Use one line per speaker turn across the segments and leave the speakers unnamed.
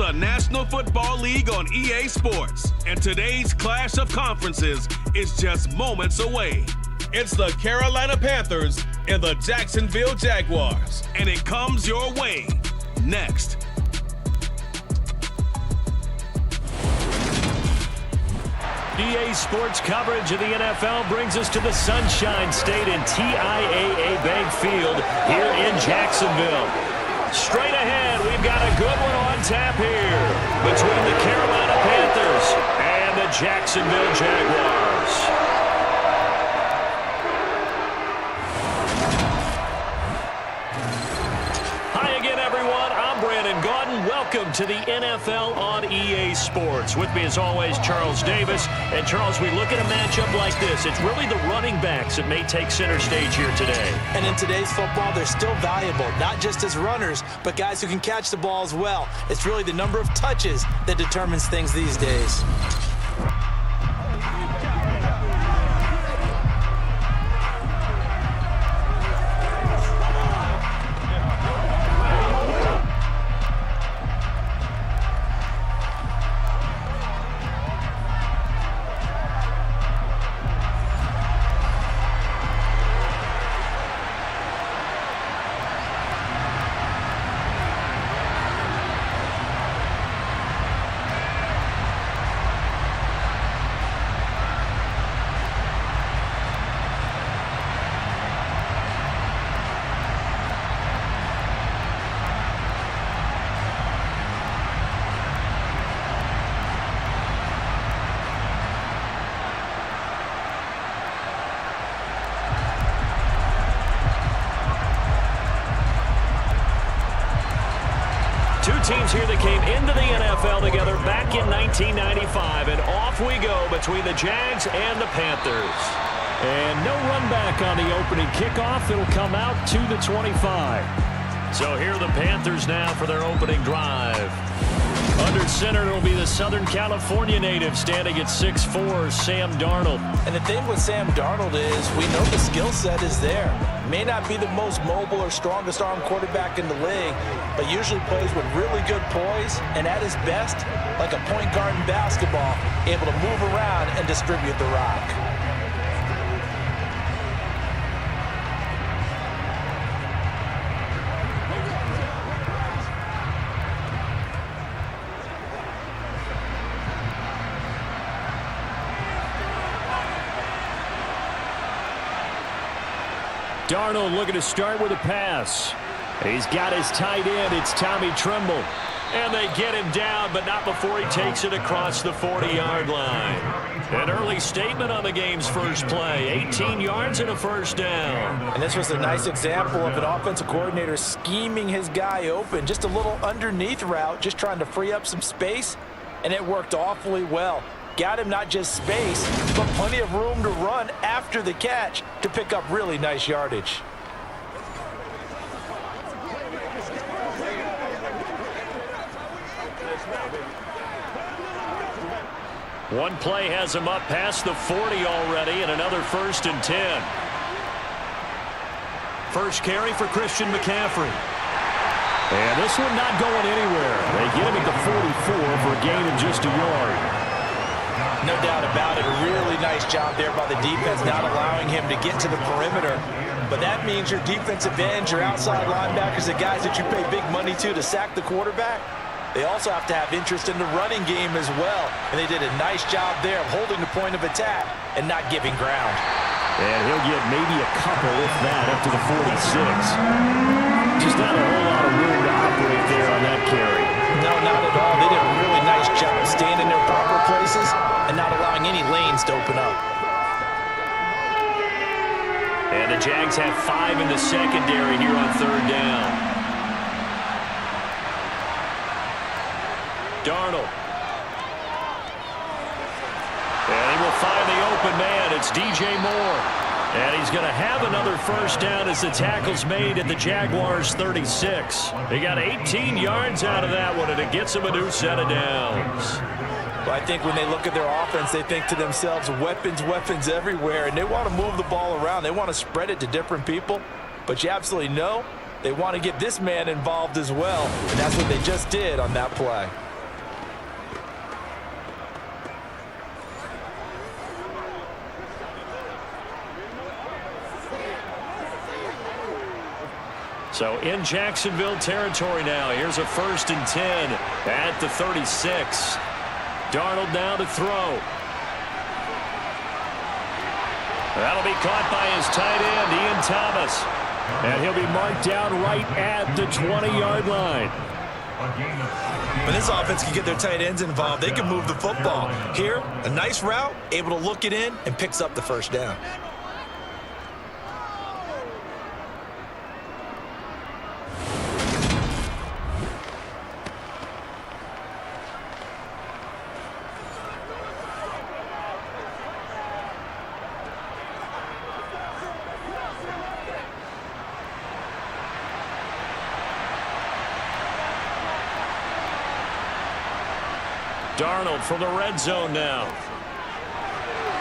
the National Football League on EA Sports, and today's clash of conferences is just moments away. It's the Carolina Panthers and the Jacksonville Jaguars, and it comes your way next.
EA Sports coverage of the NFL brings us to the Sunshine State and TIAA Bank Field here in Jacksonville. Straight ahead, we've got a good one on tap here between the Carolina Panthers and the Jacksonville Jaguars. Welcome to the NFL on EA Sports. With me as always, Charles Davis. And Charles, we look at a matchup like this. It's really the running backs that may take center stage here today.
And in today's football, they're still valuable, not just as runners, but guys who can catch the ball as well. It's really the number of touches that determines things these days.
Two teams here that came into the NFL together back in 1995, and off we go between the Jags and the Panthers. And no run back on the opening kickoff. It'll come out to the 25. So here are the Panthers now for their opening drive. Under center, it'll be the Southern California native standing at 6'4", Sam Darnold.
And the thing with Sam Darnold is we know the skill set is there. May not be the most mobile or strongest arm quarterback in the league, but usually plays with really good poise and at his best, like a point guard in basketball, able to move around and distribute the rock.
Darnold looking to start with a pass. He's got his tight end. It's Tommy Tremble. And they get him down, but not before he takes it across the 40-yard line. An early statement on the game's first play. 18 yards and a first down.
And this was a nice example of an offensive coordinator scheming his guy open. Just a little underneath route, just trying to free up some space. And it worked awfully well. Got him not just space, but plenty of room to run after the catch to pick up really nice yardage.
One play has him up past the 40 already, and another 1st and 10. First carry for Christian McCaffrey. And this one not going anywhere. They get him at the 44 for a gain of just a yard.
No doubt about it. A really nice job there by the defense, not allowing him to get to the perimeter. But that means your defensive ends, your outside linebackers, the guys that you pay big money to sack the quarterback, they also have to have interest in the running game as well. And they did a nice job there of holding the point of attack and not giving ground.
And he'll get maybe a couple, if that, up to the 46. Just not a whole lot of room to operate there on that carry.
No, not at all. They did a really nice job of staying in their proper places and not allowing any lanes to open up.
And the Jags have 5 in the secondary here on 3rd down. Darnold. And he will find the open man. It's DJ Moore. And he's going to have another first down as the tackle's made at the Jaguars' 36. They got 18 yards out of that one, and it gets them a new set of downs.
Well, I think when they look at their offense, they think to themselves, weapons, weapons everywhere, and they want to move the ball around. They want to spread it to different people, but you absolutely know they want to get this man involved as well, and that's what they just did on that play.
So in Jacksonville territory now. Here's a 1st and 10 at the 36. Darnold now to throw. That'll be caught by his tight end, Ian Thomas. And he'll be marked down right at the 20-yard line.
When this offense can get their tight ends involved, they can move the football. Here, a nice route, able to look it in, and picks up the first down.
Darnold from the red zone now.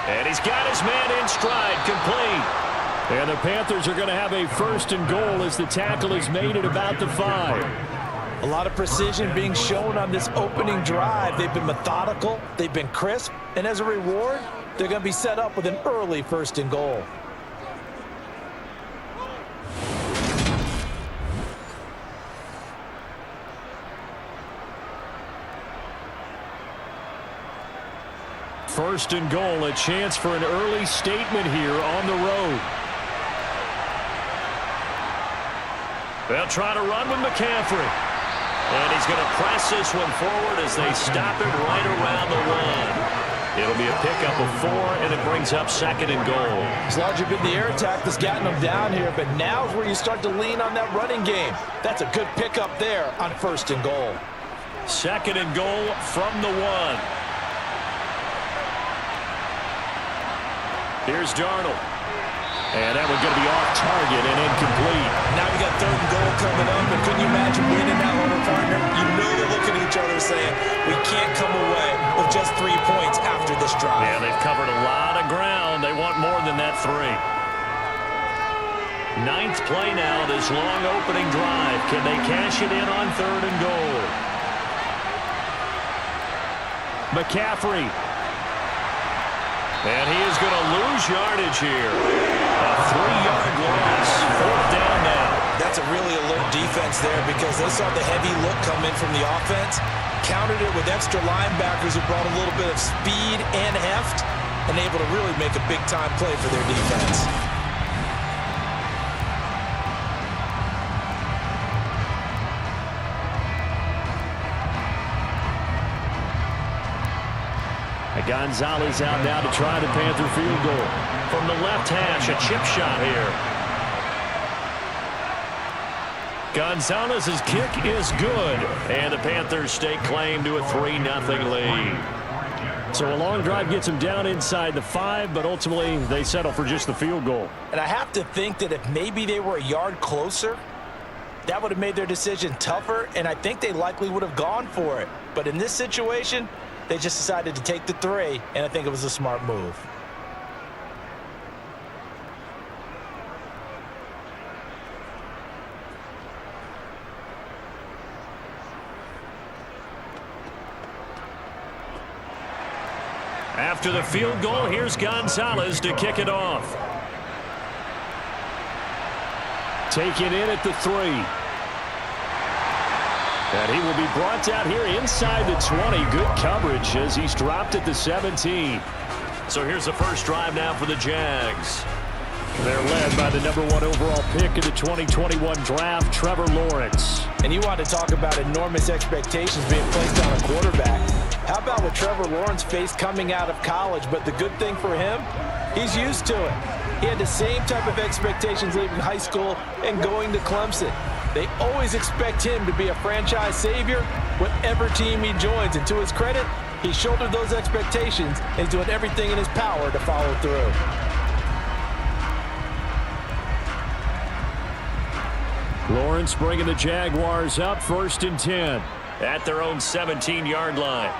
And he's got his man in stride, complete. And the Panthers are going to have a 1st and goal as the tackle is made at about the 5.
A lot of precision being shown on this opening drive. They've been methodical, they've been crisp, and as a reward, they're going to be set up with an early 1st and goal.
First and goal, a chance for an early statement here on the road. They'll try to run with McCaffrey. And he's going to press this one forward as they stop him right around the 1. It'll be a pickup of 4, and it brings up 2nd and goal.
It's largely been the air attack that's gotten them down here, but now's where you start to lean on that running game. That's a good pickup there on 1st and goal.
2nd and goal from the 1. Here's Darnold. And that one's going to be off target and incomplete.
Now we got 3rd and goal coming up, and couldn't you imagine being in that one, partner? You know they're looking at each other saying, we can't come away with just 3 points after this drive.
Yeah, they've covered a lot of ground. They want more than that 3. 9th play now, this long opening drive. Can they cash it in on 3rd and goal? McCaffrey. And he is going to lose yardage here. A 3-yard loss. 4th down now.
That's a really alert defense there because they saw the heavy look come in from the offense, countered it with extra linebackers who brought a little bit of speed and heft, and able to really make a big-time play for their defense.
Gonzalez out now to try the Panther field goal. From the left hash, a chip shot here. Gonzalez's kick is good. And the Panthers stake claim to a 3-0 lead. So a long drive gets them down inside the 5, but ultimately they settle for just the field goal.
And I have to think that if maybe they were a yard closer, that would have made their decision tougher, and I think they likely would have gone for it. But in this situation, they just decided to take the 3, and I think it was a smart move.
After the field goal, here's Gonzalez to kick it off. Taken in at the 3. And he will be brought down here inside the 20. Good coverage as he's dropped at the 17. So here's the first drive now for the Jags. They're led by the #1 overall pick in the 2021 draft, Trevor Lawrence.
And you want to talk about enormous expectations being placed on a quarterback. How about what Trevor Lawrence faced coming out of college? But the good thing for him, he's used to it. He had the same type of expectations leaving high school and going to Clemson. They always expect him to be a franchise savior, whatever team he joins. And to his credit, he shouldered those expectations and is doing everything in his power to follow through.
Lawrence bringing the Jaguars up 1st and 10 at their own 17-yard line.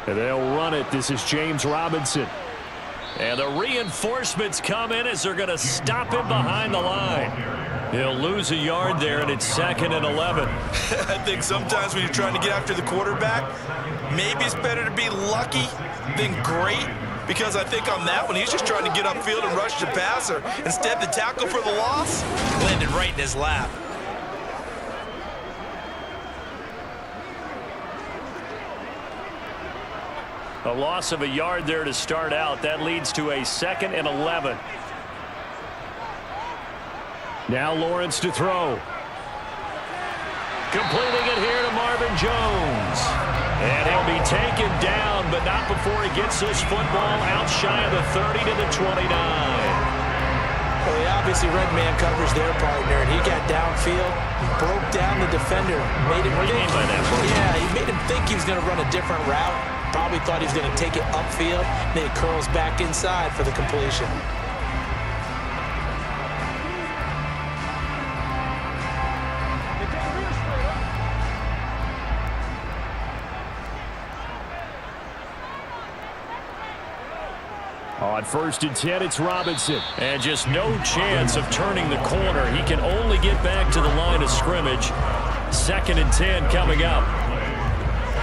And they'll run it. This is James Robinson. And the reinforcements come in as they're going to stop him behind the line. He'll lose a yard there, and it's 2nd and 11.
I think sometimes when you're trying to get after the quarterback, maybe it's better to be lucky than great, because I think on that one, he's just trying to get upfield and rush the passer. Instead, the tackle for the loss landed right in his lap.
A loss of a yard there to start out. That leads to a 2nd and 11. Now Lawrence to throw. Completing it here to Marvin Jones. And he'll be taken down, but not before he gets this football out shy of the 30 to the 29.
Well, he obviously read man coverage there, partner, and he got downfield, broke down the defender, made him
What do you mean by that, Bert?
Yeah, he made him think he was going to run a different route. Probably thought he was going to take it upfield. Then he curls back inside for the completion.
On 1st and 10, it's Robinson. And just no chance of turning the corner. He can only get back to the line of scrimmage. 2nd and 10 coming up.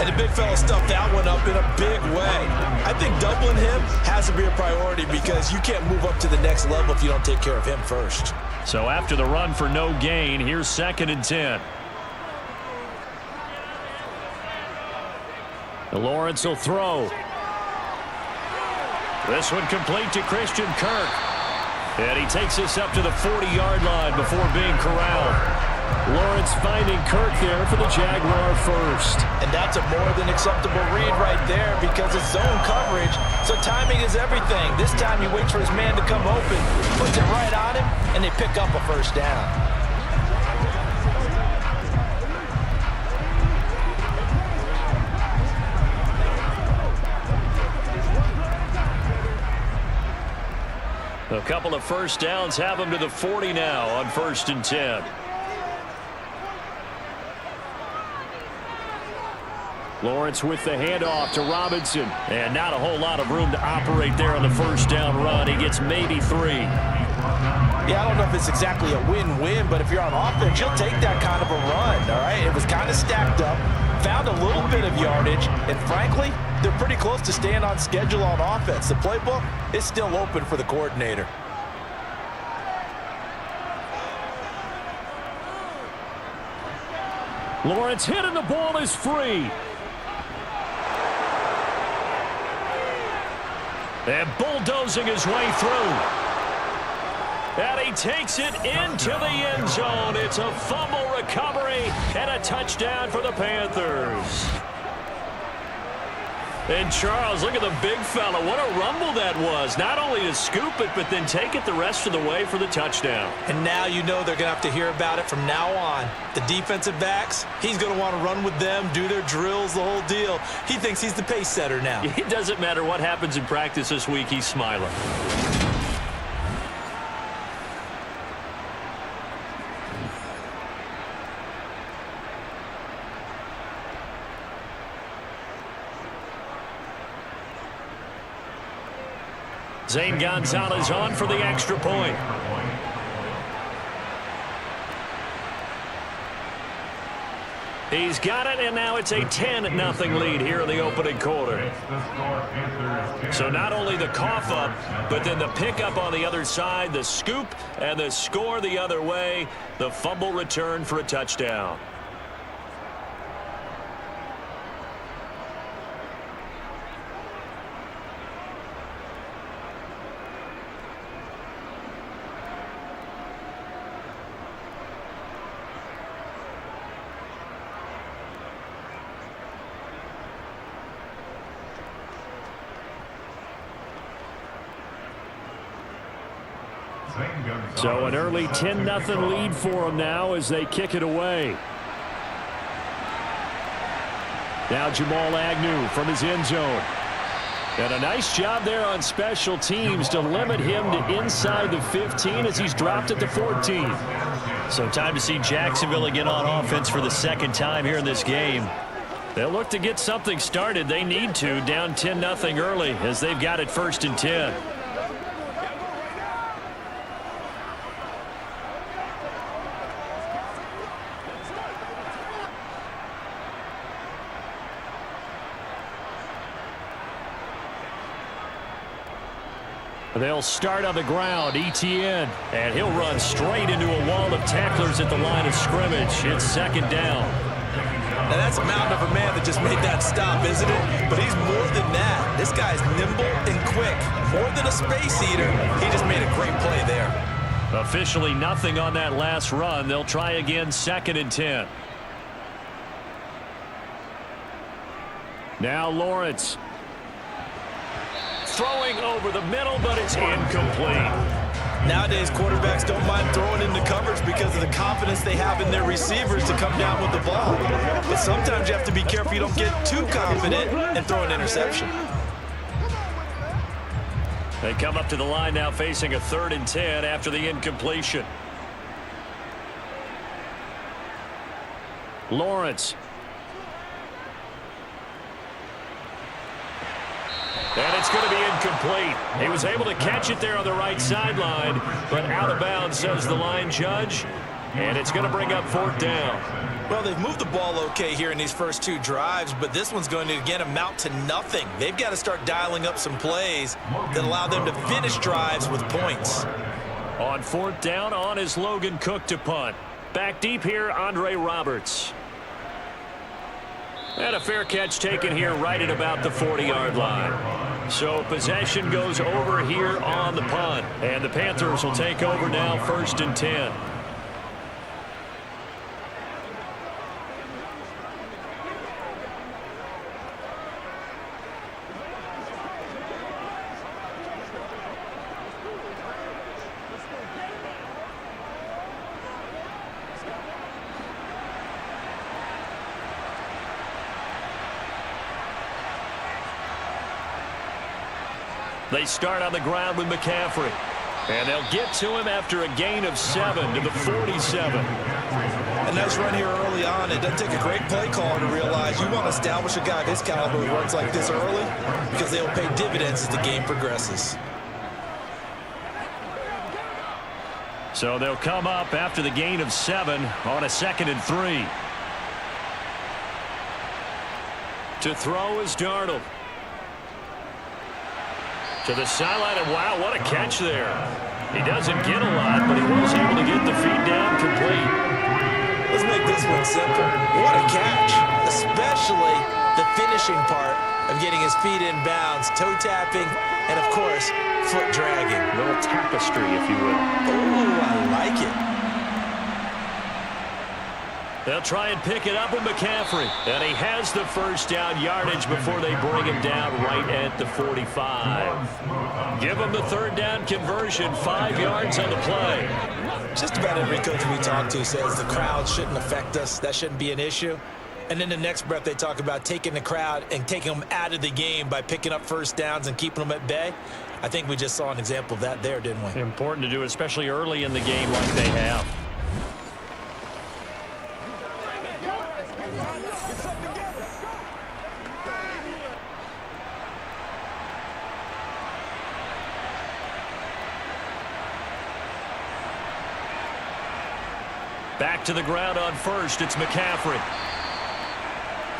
And the big fella stuffed that one up in a big way. I think doubling him has to be a priority because you can't move up to the next level if you don't take care of him first.
So after the run for no gain, here's 2nd and 10. Lawrence will throw. This one complete to Christian Kirk. And he takes this up to the 40-yard line before being corralled. Lawrence finding Kirk there for the Jaguar first.
And that's a more than acceptable read right there because it's zone coverage, so timing is everything. This time he waits for his man to come open, puts it right on him, and they pick up a first down.
A couple of first downs have him to the 40 now on 1st and 10. Lawrence with the handoff to Robinson. And not a whole lot of room to operate there on the first down run. He gets maybe 3.
Yeah, I don't know if it's exactly a win-win, but if you're on offense, you'll take that kind of a run, all right? It was kind of stacked up, found a little bit of yardage, and frankly, they're pretty close to staying on schedule on offense. The playbook is still open for the coordinator.
Lawrence hit and the ball is free. And bulldozing his way through. And he takes it into the end zone. It's a fumble recovery and a touchdown for the Panthers. And Charles, look at the big fella. What a rumble that was. Not only to scoop it, but then take it the rest of the way for the touchdown.
And now you know they're going to have to hear about it from now on. The defensive backs, he's going to want to run with them, do their drills, the whole deal. He thinks he's the pace setter now.
It doesn't matter what happens in practice this week. He's smiling. Zane Gonzalez on for the extra point. He's got it, and now it's a 10-0 lead here in the opening quarter. So not only the cough up, but then the pickup on the other side, the scoop, and the score the other way, the fumble return for a touchdown. So an early 10-0 lead for them now as they kick it away. Now Jamal Agnew from his end zone. And a nice job there on special teams to limit him to inside the 15 as he's dropped at the 14. So time to see Jacksonville again on offense for the second time here in this game. They'll look to get something started. They need to, down 10-0 early as they've got it 1st and 10. They'll start on the ground. ETN. And he'll run straight into a wall of tacklers at the line of scrimmage. It's second down.
Now that's a mountain of a man that just made that stop, isn't it? But he's more than that. This guy's nimble and quick. More than a space eater. He just made a great play there.
Officially nothing on that last run. They'll try again, 2nd and 10. Now Lawrence. Throwing over the middle, but it's incomplete.
Nowadays, quarterbacks don't mind throwing into coverage because of the confidence they have in their receivers to come down with the ball. But sometimes you have to be careful you don't get too confident and throw an interception.
They come up to the line now facing a 3rd and 10 after the incompletion. Lawrence. And it's going to be incomplete. He was able to catch it there on the right sideline, but out of bounds, says the line judge. And it's going to bring up 4th down.
Well, they've moved the ball okay here in these first 2 drives, but this one's going to, again, amount to nothing. They've got to start dialing up some plays that allow them to finish drives with points.
On 4th down, on is Logan Cook to punt. Back deep here, Andre Roberts. And a fair catch taken here right at about the 40-yard line. So possession goes over here on the punt. And the Panthers will take over now, 1st and 10. They start on the ground with McCaffrey. And they'll get to him after a gain of 7 to the 47.
A nice run here early on. It doesn't take a great play caller to realize you want to establish a guy of his caliber who runs like this early because they'll pay dividends as the game progresses.
So they'll come up after the gain of 7 on a 2nd and 3. To throw is Darnold. To the sideline, and wow, what a catch there. He doesn't get a lot, but he was able to get the feed down complete.
Let's make this one simple. What a catch, especially the finishing part of getting his feet in bounds, toe tapping, and of course, foot dragging.
A little tapestry, if you will.
Oh, I like it.
They'll try and pick it up with McCaffrey. And he has the 1st down yardage before they bring him down right at the 45. Give him the 3rd down conversion, 5 yards on the play.
Just about every coach we talk to says the crowd shouldn't affect us. That shouldn't be an issue. And then the next breath they talk about taking the crowd and taking them out of the game by picking up 1st downs and keeping them at bay. I think we just saw an example of that there, didn't we?
Important to do, especially early in the game like they have. Back to the ground on 1st. It's McCaffrey.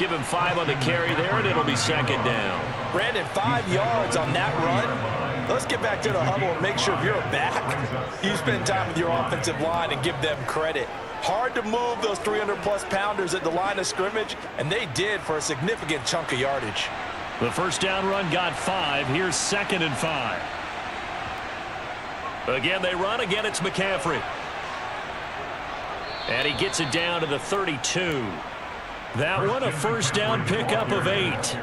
Give him 5 on the carry there, and it'll be 2nd down.
Brandon, 5 yards on that run. Let's get back to the huddle and make sure if you're a back, you spend time with your offensive line and give them credit. Hard to move those 300-plus pounders at the line of scrimmage, and they did for a significant chunk of yardage.
The 1st down run got 5. Here's 2nd and 5. Again, they run. Again, it's McCaffrey. And he gets it down to the 32. That one a 1st down pickup of 8.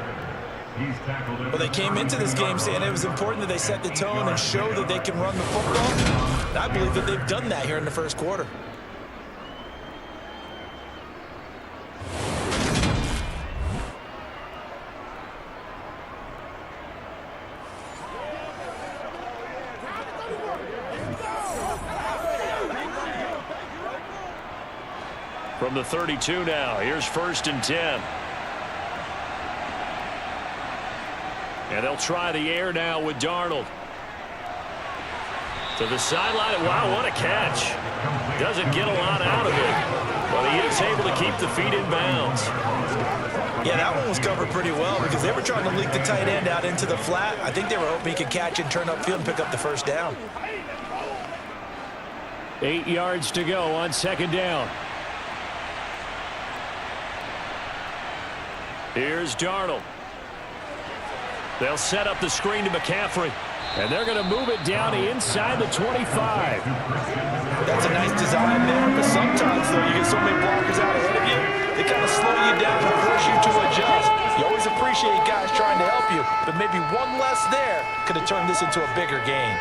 Well, they came into this game saying it was important that they set the tone and show that they can run the football. And I believe that they've done that here in the 1st quarter.
From the 32 now, here's 1st and 10. And they'll try the air now with Darnold. To the sideline, and wow, what a catch. Doesn't get a lot out of it, but he is able to keep the feet in bounds.
Yeah, that one was covered pretty well because they were trying to leak the tight end out into the flat. I think they were hoping he could catch it and turn upfield and pick up the first down.
8 yards to go on second down. Here's Darnold. They'll set up the screen to McCaffrey. And they're going to move it down inside the 25.
That's a nice design there, but sometimes, though, you get so many blockers out ahead of you, they kind of slow you down and force you to adjust. You always appreciate guys trying to help you, but maybe one less there could have turned this into a bigger game.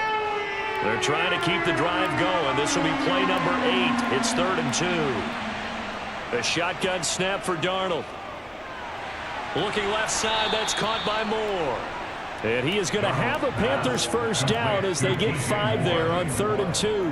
They're trying to keep the drive going. This will be play number 8. It's 3rd and 2. A shotgun snap for Darnold. Looking left side, that's caught by Moore. And he is going to have a Panthers first down as they get 5 there on 3rd and 2.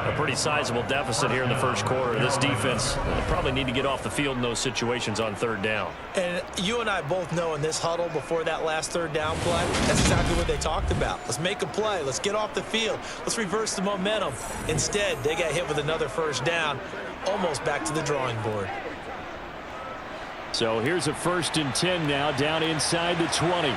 A pretty sizable deficit here in the first quarter. This defense probably need to get off the field in those situations on 3rd down.
And you and I both know in this huddle before that last 3rd down play, that's exactly what they talked about. Let's make a play. Let's get off the field. Let's reverse the momentum. Instead, they got hit with another first down, almost back to the drawing board.
So here's a 1st and 10 now down inside the 20.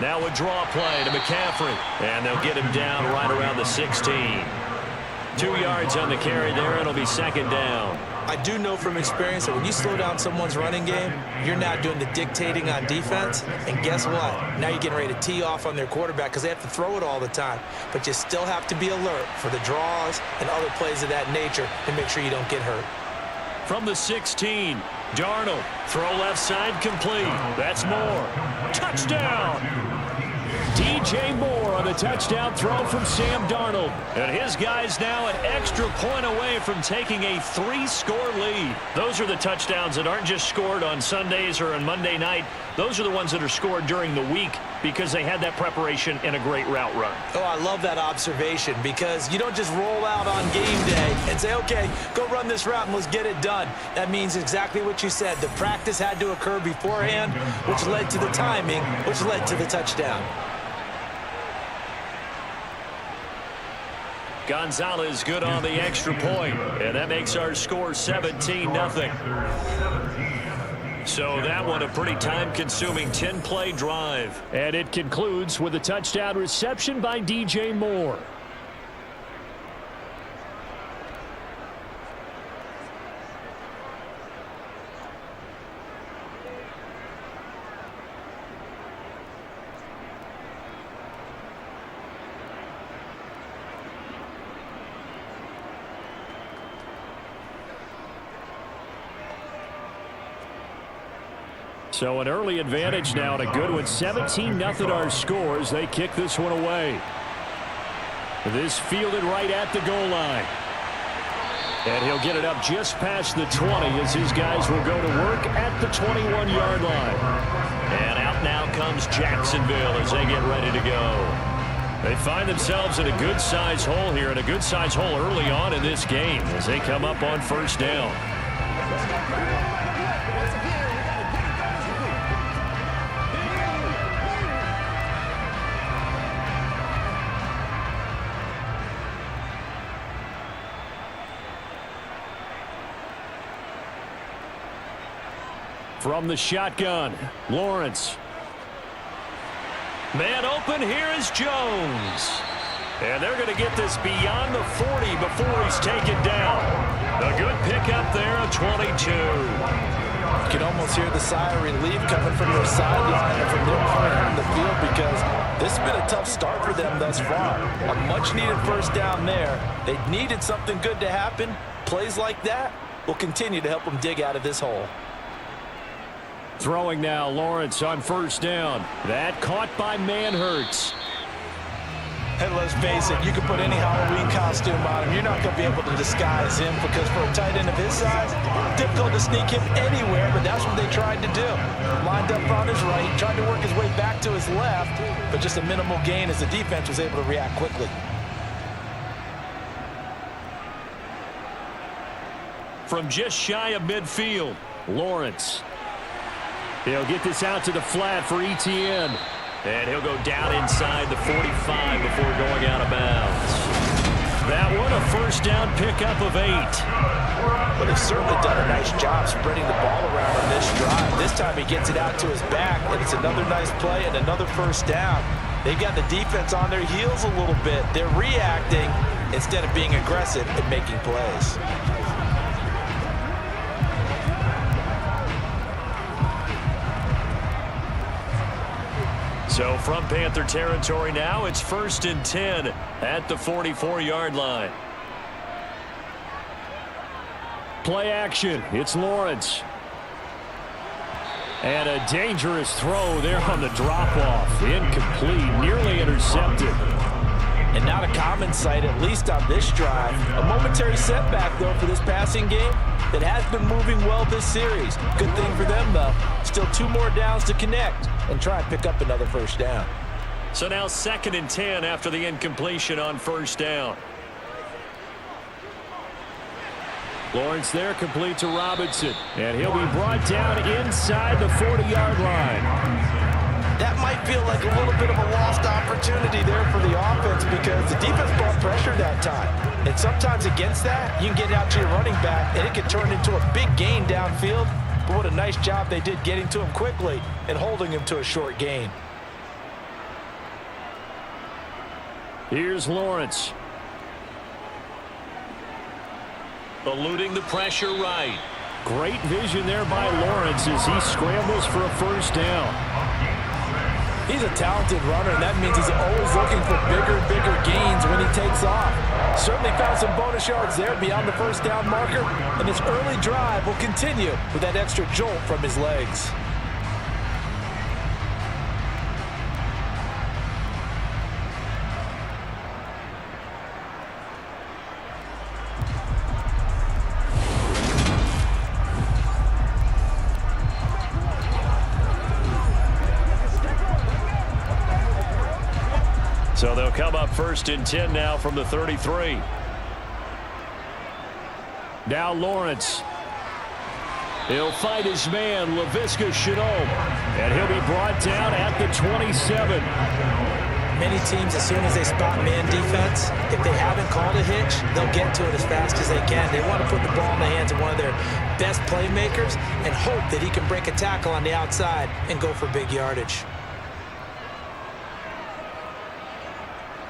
Now a draw play to McCaffrey. And they'll get him down right around the 16. 2 yards on the carry there. It'll be 2nd down.
I do know from experience that when you slow down someone's running game, you're not doing the dictating on defense. And guess what? Now you're getting ready to tee off on their quarterback because they have to throw it all the time. But you still have to be alert for the draws and other plays of that nature to make sure you don't get hurt.
From the 16, Darnold, throw left side complete. That's Moore. Touchdown! DJ Moore on the touchdown throw from Sam Darnold. And his guys now an extra point away from taking a 3-score lead. Those are the touchdowns that aren't just scored on Sundays or on Monday night. Those are the ones that are scored during the week because they had that preparation and a great route run.
Oh, I love that observation because you don't just roll out on game day and say, okay, go run this route and let's get it done. That means exactly what you said. The practice had to occur beforehand, which led to the timing, which led to the touchdown.
Gonzalez good on the extra point, and that makes our score 17-0. So that one a pretty time-consuming 10-play drive. And it concludes with a touchdown reception by DJ Moore. So an early advantage now and a good one. 17-0 our scores. They kick this one away. This fielded right at the goal line. And he'll get it up just past the 20 as his guys will go to work at the 21-yard line. And out now comes Jacksonville as they get ready to go. They find themselves in a good-sized hole here, and a good-sized hole early on in this game as they come up on first down. From the shotgun, Lawrence. Man open, here is Jones. And they're going to get this beyond the 40 before he's taken down. A good pickup there, a 22.
You can almost hear the sigh of relief coming from their sideline and from their point on the field because this has been a tough start for them thus far. A much-needed first down there. They needed something good to happen. Plays like that will continue to help them dig out of this hole.
Throwing now, Lawrence on first down. That caught by Manhurts.
And let's face it, you can put any Halloween costume on him. You're not going to be able to disguise him because for a tight end of his size, difficult to sneak him anywhere, but that's what they tried to do. Lined up on his right, tried to work his way back to his left, but just a minimal gain as the defense was able to react quickly.
From just shy of midfield, Lawrence. He'll get this out to the flat for Etienne. And he'll go down inside the 45 before going out of bounds. That one, a first down pickup of 8.
But they've certainly done a nice job spreading the ball around on this drive. This time he gets it out to his back, and it's another nice play and another first down. They've got the defense on their heels a little bit. They're reacting instead of being aggressive and making plays.
So from Panther territory now, it's 1st and 10 at the 44-yard line. Play action. It's Lawrence. And a dangerous throw there on the drop-off. Incomplete, nearly intercepted.
And not a common sight, at least on this drive. A momentary setback, though, for this passing game that has been moving well this series. Good thing for them, though. Still 2 more downs to connect and try and pick up another first down.
So now 2nd and 10 after the incompletion on first down. Lawrence there, complete to Robinson. And he'll be brought down inside the 40-yard line.
That might feel like a little bit of a lost opportunity there for the offense because the defense brought pressure that time. And sometimes against that, you can get out to your running back, and it can turn into a big gain downfield. But what a nice job they did getting to him quickly and holding him to a short gain.
Here's Lawrence. Eluding the pressure right. Great vision there by Lawrence as he scrambles for a first down.
He's a talented runner, and that means he's always looking for bigger and bigger gains when he takes off. Certainly found some bonus yards there beyond the first down marker, and his early drive will continue with that extra jolt from his legs.
So they'll come up 1st and 10 now from the 33. Now Lawrence. He'll fight his man, Laviska Shenault. And he'll be brought down at the 27.
Many teams, as soon as they spot man defense, if they haven't called a hitch, they'll get to it as fast as they can. They want to put the ball in the hands of one of their best playmakers and hope that he can break a tackle on the outside and go for big yardage.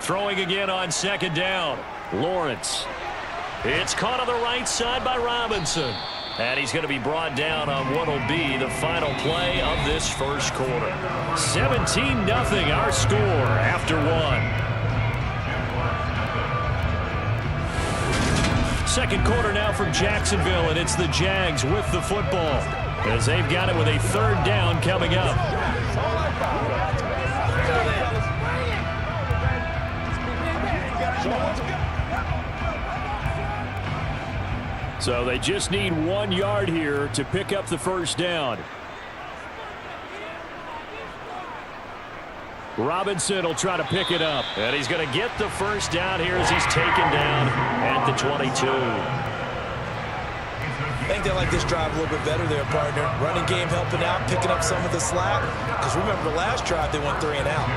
Throwing again on 2nd down. Lawrence. It's caught on the right side by Robinson. And he's going to be brought down on what will be the final play of this first quarter. 17-0 our score after 1. Second quarter now from Jacksonville, and it's the Jags with the football as they've got it with a 3rd down coming up. So they just need 1 yard here to pick up the first down. Robinson will try to pick it up. And he's going to get the first down here as he's taken down at the 22.
I think they like this drive a little bit better there, partner. Running game helping out, picking up some of the slack. Because remember the last drive, they went 3 and out.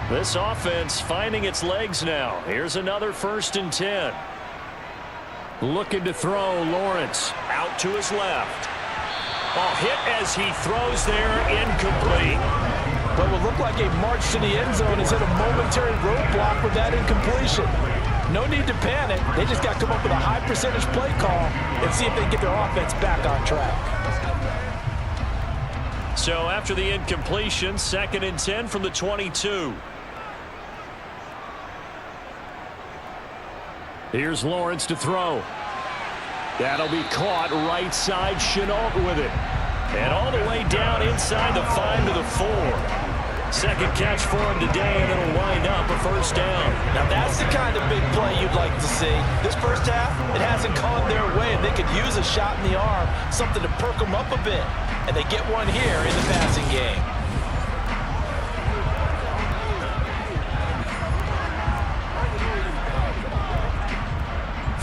This offense finding its legs now. Here's another 1st and 10. Looking to throw, Lawrence out to his left. Hit as he throws there, incomplete.
What would look like a march to the end zone is hit a momentary roadblock with that incompletion. No need to panic. They just got to come up with a high percentage play call and see if they can get their offense back on track.
So after the incompletion, 2nd and 10 from the 22. Here's Lawrence to throw. That'll be caught right side. Shenault with it. And all the way down inside the 5 to the 4. Second catch for him today, and it'll wind up a first down.
Now that's the kind of big play you'd like to see. This first half, it hasn't gone their way, and they could use a shot in the arm, something to perk them up a bit. And they get one here in the passing game.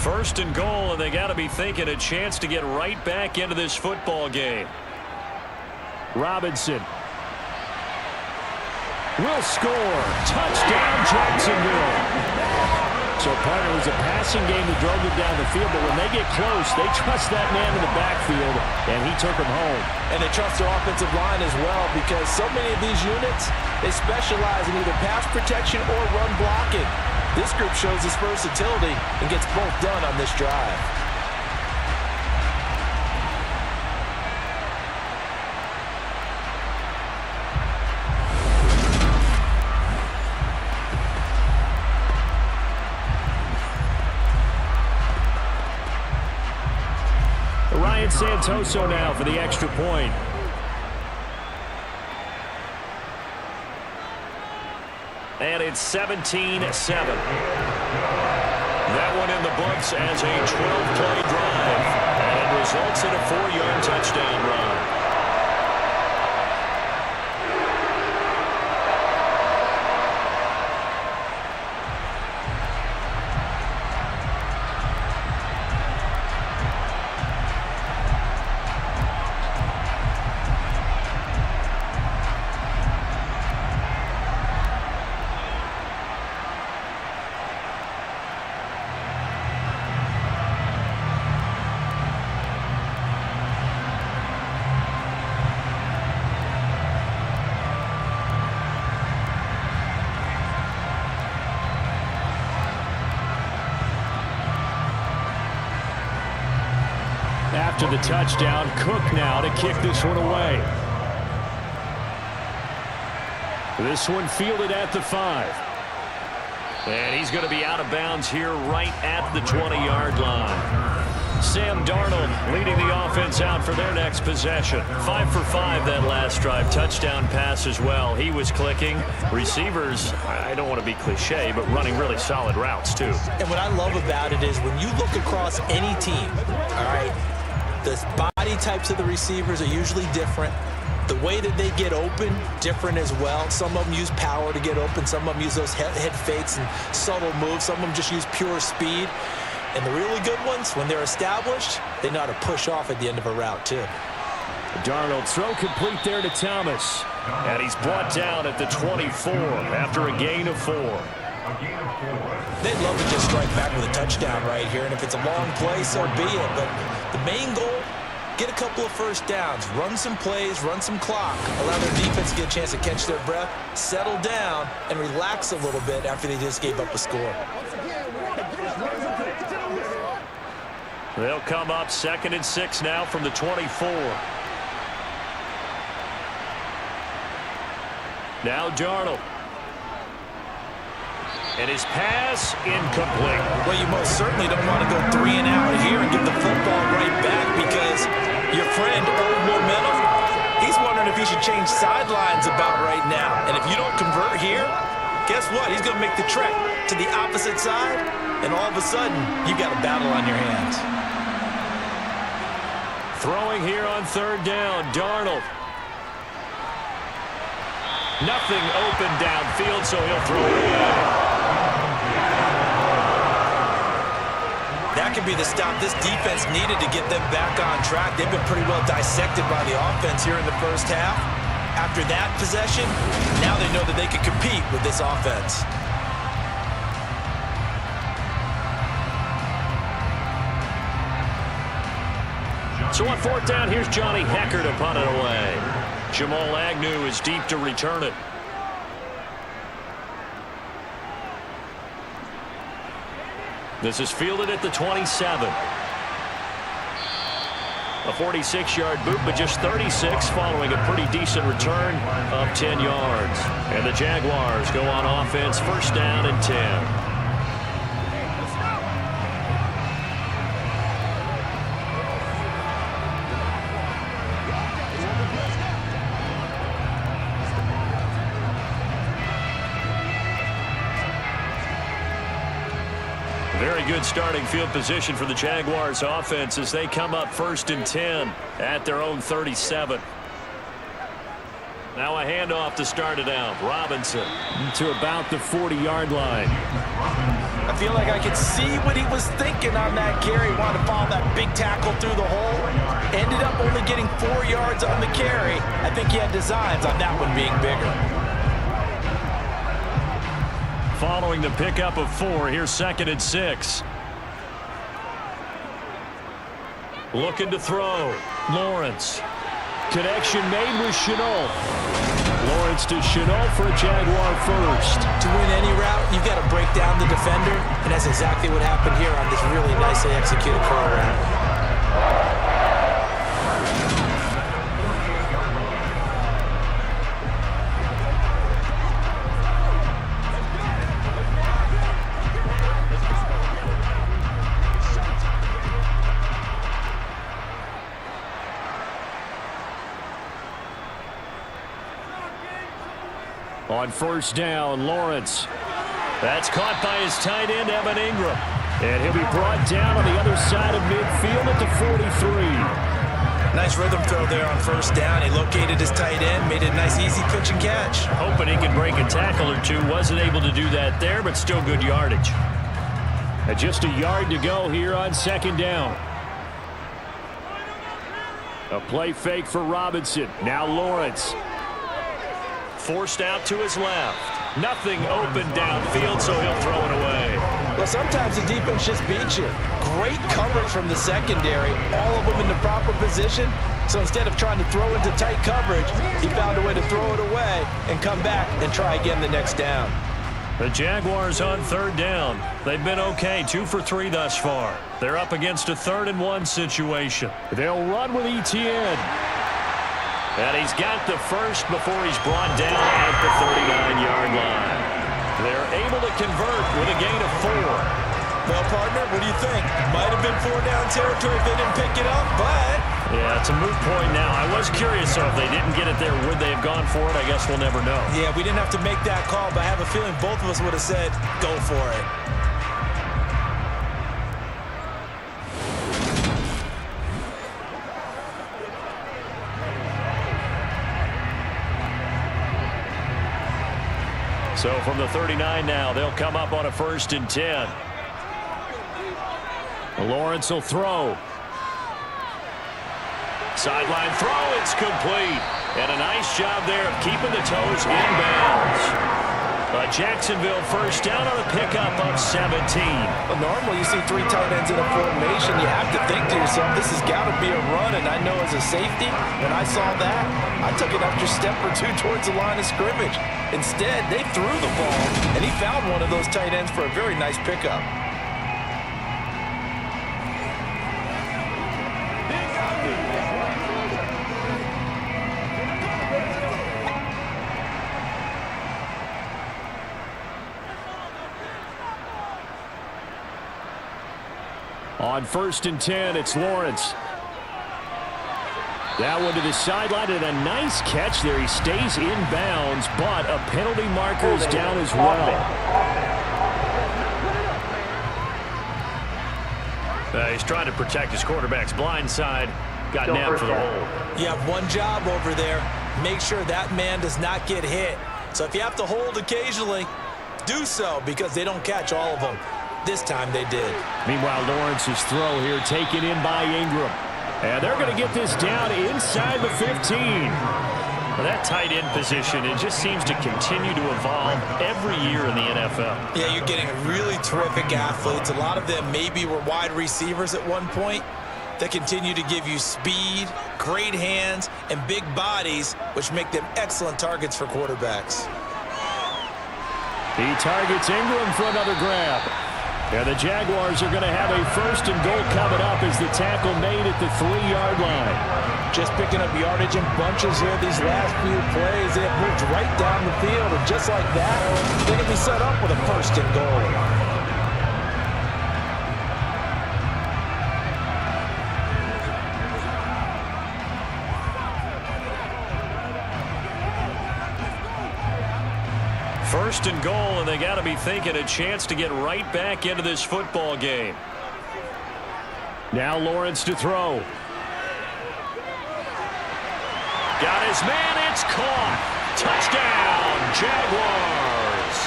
First and goal, and they got to be thinking a chance to get right back into this football game. Robinson will score. Touchdown, Jacksonville. So, partner, it was a passing game that drove them down the field, but when they get close, they trust that man in the backfield, and he took them home.
And they trust their offensive line as well, because so many of these units, they specialize in either pass protection or run blocking. This group shows its versatility and gets both done on this drive.
Ryan Santoso now for the extra point. And it's 17-7. That one in the books as a 12-play drive. And it results in a 4-yard touchdown run. After the touchdown, Cook now to kick this one away. This one fielded at the 5. And he's going to be out of bounds here right at the 20-yard line. Sam Darnold leading the offense out for their next possession. 5 for 5 that last drive. Touchdown pass as well. He was clicking. Receivers, I don't want to be cliche, but running really solid routes too.
And what I love about it is when you look across any team, all right, the body types of the receivers are usually different. The way that they get open, different as well. Some of them use power to get open. Some of them use those head fakes and subtle moves. Some of them just use pure speed. And the really good ones, when they're established, they know how to push off at the end of a route too.
Darnold throw complete there to Thomas. And he's brought down at the 24 after a gain of 4.
They'd love to just strike back with a touchdown right here, and if it's a long play, so be it. But the main goal, get a couple of first downs, run some plays, run some clock, allow their defense to get a chance to catch their breath, settle down, and relax a little bit after they just gave up a score.
They'll come up 2nd and 6 now from the 24. Now Darnold. And his pass incomplete.
Well, you most certainly don't want to go 3 and out here and get the football right back, because your friend, old momentum, he's wondering if he should change sidelines about right now. And if you don't convert here, guess what? He's going to make the trek to the opposite side, and all of a sudden, you've got a battle on your hands.
Throwing here on 3rd down, Darnold. Nothing open downfield, so he'll throw it away.
That could be the stop this defense needed to get them back on track. They've been pretty well dissected by the offense here in the first half. After that possession, now they know that they can compete with this offense.
So on 4th down, here's Johnny Hecker to punt it away. Jamal Agnew is deep to return it. This is fielded at the 27. A 46-yard boot, but just 36 following a pretty decent return of 10 yards. And the Jaguars go on offense, 1st down and 10. Very good starting field position for the Jaguars offense as they come up 1st and 10 at their own 37. Now a handoff to start it out. Robinson to about the 40-yard line.
I feel like I could see what he was thinking on that carry. Wanted to follow that big tackle through the hole. Ended up only getting 4 yards on the carry. I think he had designs on that one being bigger.
Following the pickup of 4, here's 2nd and 6. Looking to throw. Lawrence. Connection made with Chenault. Lawrence to Chenault for a Jaguar first.
To win any route, you've got to break down the defender, and that's exactly what happened here on this really nicely executed curl route.
On first down, Lawrence. That's caught by his tight end, Evan Ingram. And he'll be brought down on the other side of midfield at the 43.
Nice rhythm throw there on first down. He located his tight end, made it a nice, easy pitch and catch.
Hoping he could break a tackle or two. Wasn't able to do that there, but still good yardage. And just a yard to go here on 2nd down. A play fake for Robinson. Now Lawrence. Forced out to his left. Nothing open downfield, so he'll throw it away.
Well, sometimes the defense just beats you. Great coverage from the secondary. All of them in the proper position. So instead of trying to throw into tight coverage, he found a way to throw it away and come back and try again the next down.
The Jaguars on 3rd down. They've been okay, 2 for 3 thus far. They're up against a 3rd and 1 situation. They'll run with Etienne. And he's got the first before he's brought down at the 39-yard line. They're able to convert with a gain of 4.
Well, partner, what do you think? Might have been 4-down territory if they didn't pick it up, but...
Yeah, it's a moot point now. I was curious, so if they didn't get it there, would they have gone for it? I guess we'll never know.
Yeah, we didn't have to make that call, but I have a feeling both of us would have said, go for it.
So from the 39 now, they'll come up on a 1st and 10. Lawrence will throw. Sideline throw, it's complete. And a nice job there of keeping the toes in bounds. A Jacksonville first down on a pickup of 17.
Well, normally you see 3 tight ends in a formation. You have to think to yourself, this has got to be a run. And I know as a safety, when I saw that, I took an extra step or 2 towards the line of scrimmage. Instead, they threw the ball, and he found one of those tight ends for a very nice pickup.
On 1st and 10, it's Lawrence. That one to the sideline, and a nice catch there. He stays in bounds, but a penalty marker is down as well. He's trying to protect his quarterback's blind side. Got nabbed for the hole.
You have one job over there. Make sure that man does not get hit. So if you have to hold occasionally, do so, because they don't catch all of them. This time they did.
Meanwhile, Lawrence's throw here taken in by Ingram. And they're going to get this down inside the 15. Well, that tight end position, it just seems to continue to evolve every year in the NFL.
Yeah, you're getting really terrific athletes. A lot of them maybe were wide receivers at one point that continue to give you speed, great hands, and big bodies, which make them excellent targets for quarterbacks.
He targets Ingram for another grab. And the Jaguars are going to have a 1st and goal coming up as the tackle made at the 3-yard line.
Just picking up yardage in bunches here these last few plays. They have moved right down the field, and just like that, they're going to be set up with a 1st and goal.
First and goal, and they got to be thinking a chance to get right back into this football game. Now Lawrence to throw. Got his man in. That's caught. Touchdown, Jaguars.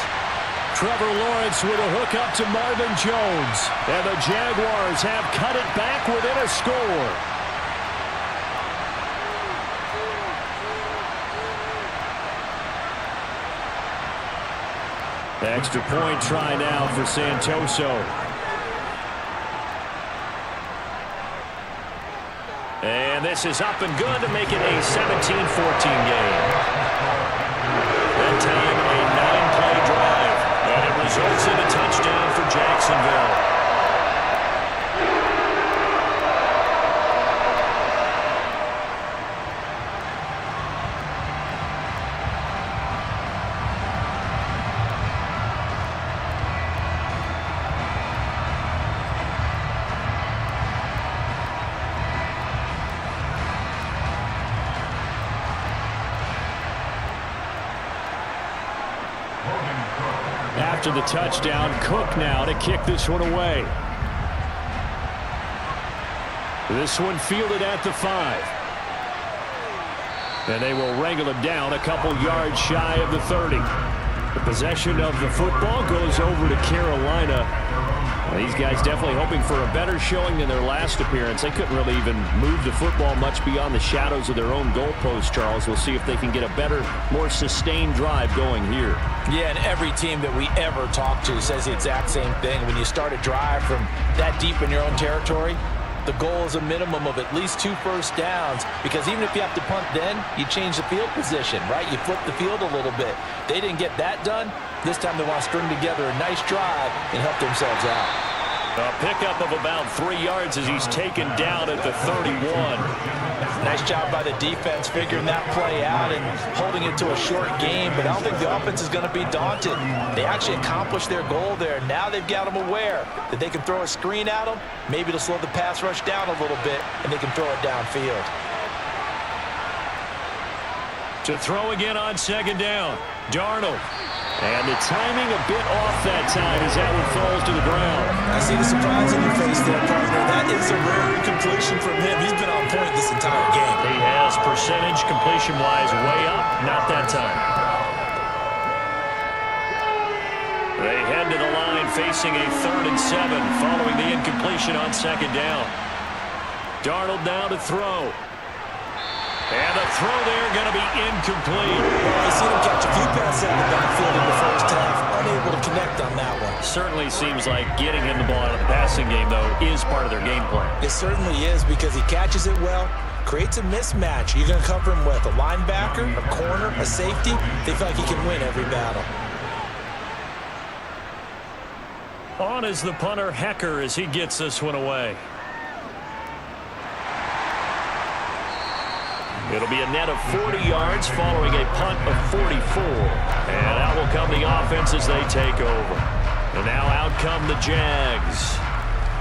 Trevor Lawrence with a hook up to Marvin Jones. And the Jaguars have cut it back within a score. The extra point try now for Santoso. And this is up and good to make it a 17-14 game. That time a 9-play drive. And it results in a touchdown for Jacksonville. After the touchdown, Cook now to kick this one away. This one fielded at the 5. And they will wrangle him down a couple yards shy of the 30. The possession of the football goes over to Carolina. These guys definitely hoping for a better showing than their last appearance. They couldn't really even move the football much beyond the shadows of their own goalpost, Charles. We'll see if they can get a better, more sustained drive going here.
Yeah, and every team that we ever talk to says the exact same thing. When you start a drive from that deep in your own territory, the goal is a minimum of at least 2 first downs, because even if you have to punt then, you change the field position, right? You flip the field a little bit. They didn't get that done. This time they want to string together a nice drive and help themselves out.
A pickup of about 3 yards as he's taken down at the 31.
Nice job by the defense figuring that play out and holding it to a short game, but I don't think the offense is going to be daunted. They actually accomplished their goal there. Now they've got them aware that they can throw a screen at them, maybe to slow the pass rush down a little bit, and they can throw it downfield.
To throw again on second down, Darnold. And the timing a bit off that time as that one falls to the ground.
I see the surprise in your face there, partner. That is a rare incompletion from him. He's been on point this entire game.
He has percentage completion-wise way up. Not that time. They head to the line facing a 3rd and 7 following the incompletion on second down. Darnold now to throw. And the throw there going to be incomplete.
Well, I seen him catch a few passes out of the backfield in the first half. Unable to connect on that one.
Certainly seems like getting him the ball out of the passing game, though, is part of their game plan.
It certainly is, because he catches it well, creates a mismatch. You're going to cover him with a linebacker, a corner, a safety. They feel like he can win every battle.
On is the punter, Hecker, as he gets this one away. It'll be a net of 40 yards following a punt of 44. And out will come the offense as they take over. And now out come the Jags.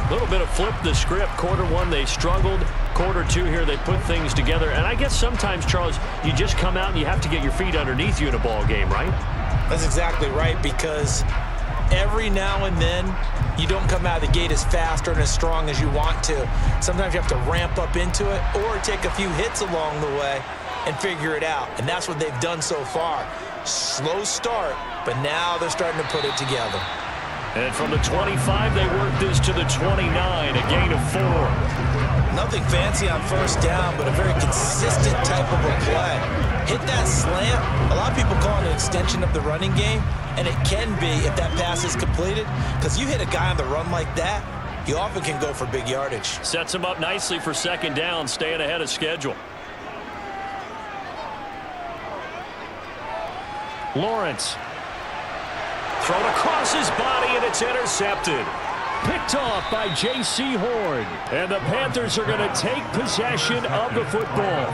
A little bit of flip the script. Quarter 1, they struggled. Quarter 2 here, they put things together. And I guess sometimes, Charles, you just come out and you have to get your feet underneath you in a ball game, right?
That's exactly right, because every now and then you don't come out of the gate as fast or as strong as you want to. Sometimes you have to ramp up into it or take a few hits along the way and figure it out. And that's what they've done so far. Slow start, but now they're starting to put it together.
And from the 25, they work this to the 29, a gain of 4.
Nothing fancy on first down, but a very consistent type of a play. Hit that slant. A lot of people call it an extension of the running game, and it can be if that pass is completed, because you hit a guy on the run like that, you often can go for big yardage.
Sets him up nicely for second down, staying ahead of schedule. Lawrence. Thrown across his body, and it's intercepted. Picked off by J.C. Horn. And the Panthers are going to take possession of the football.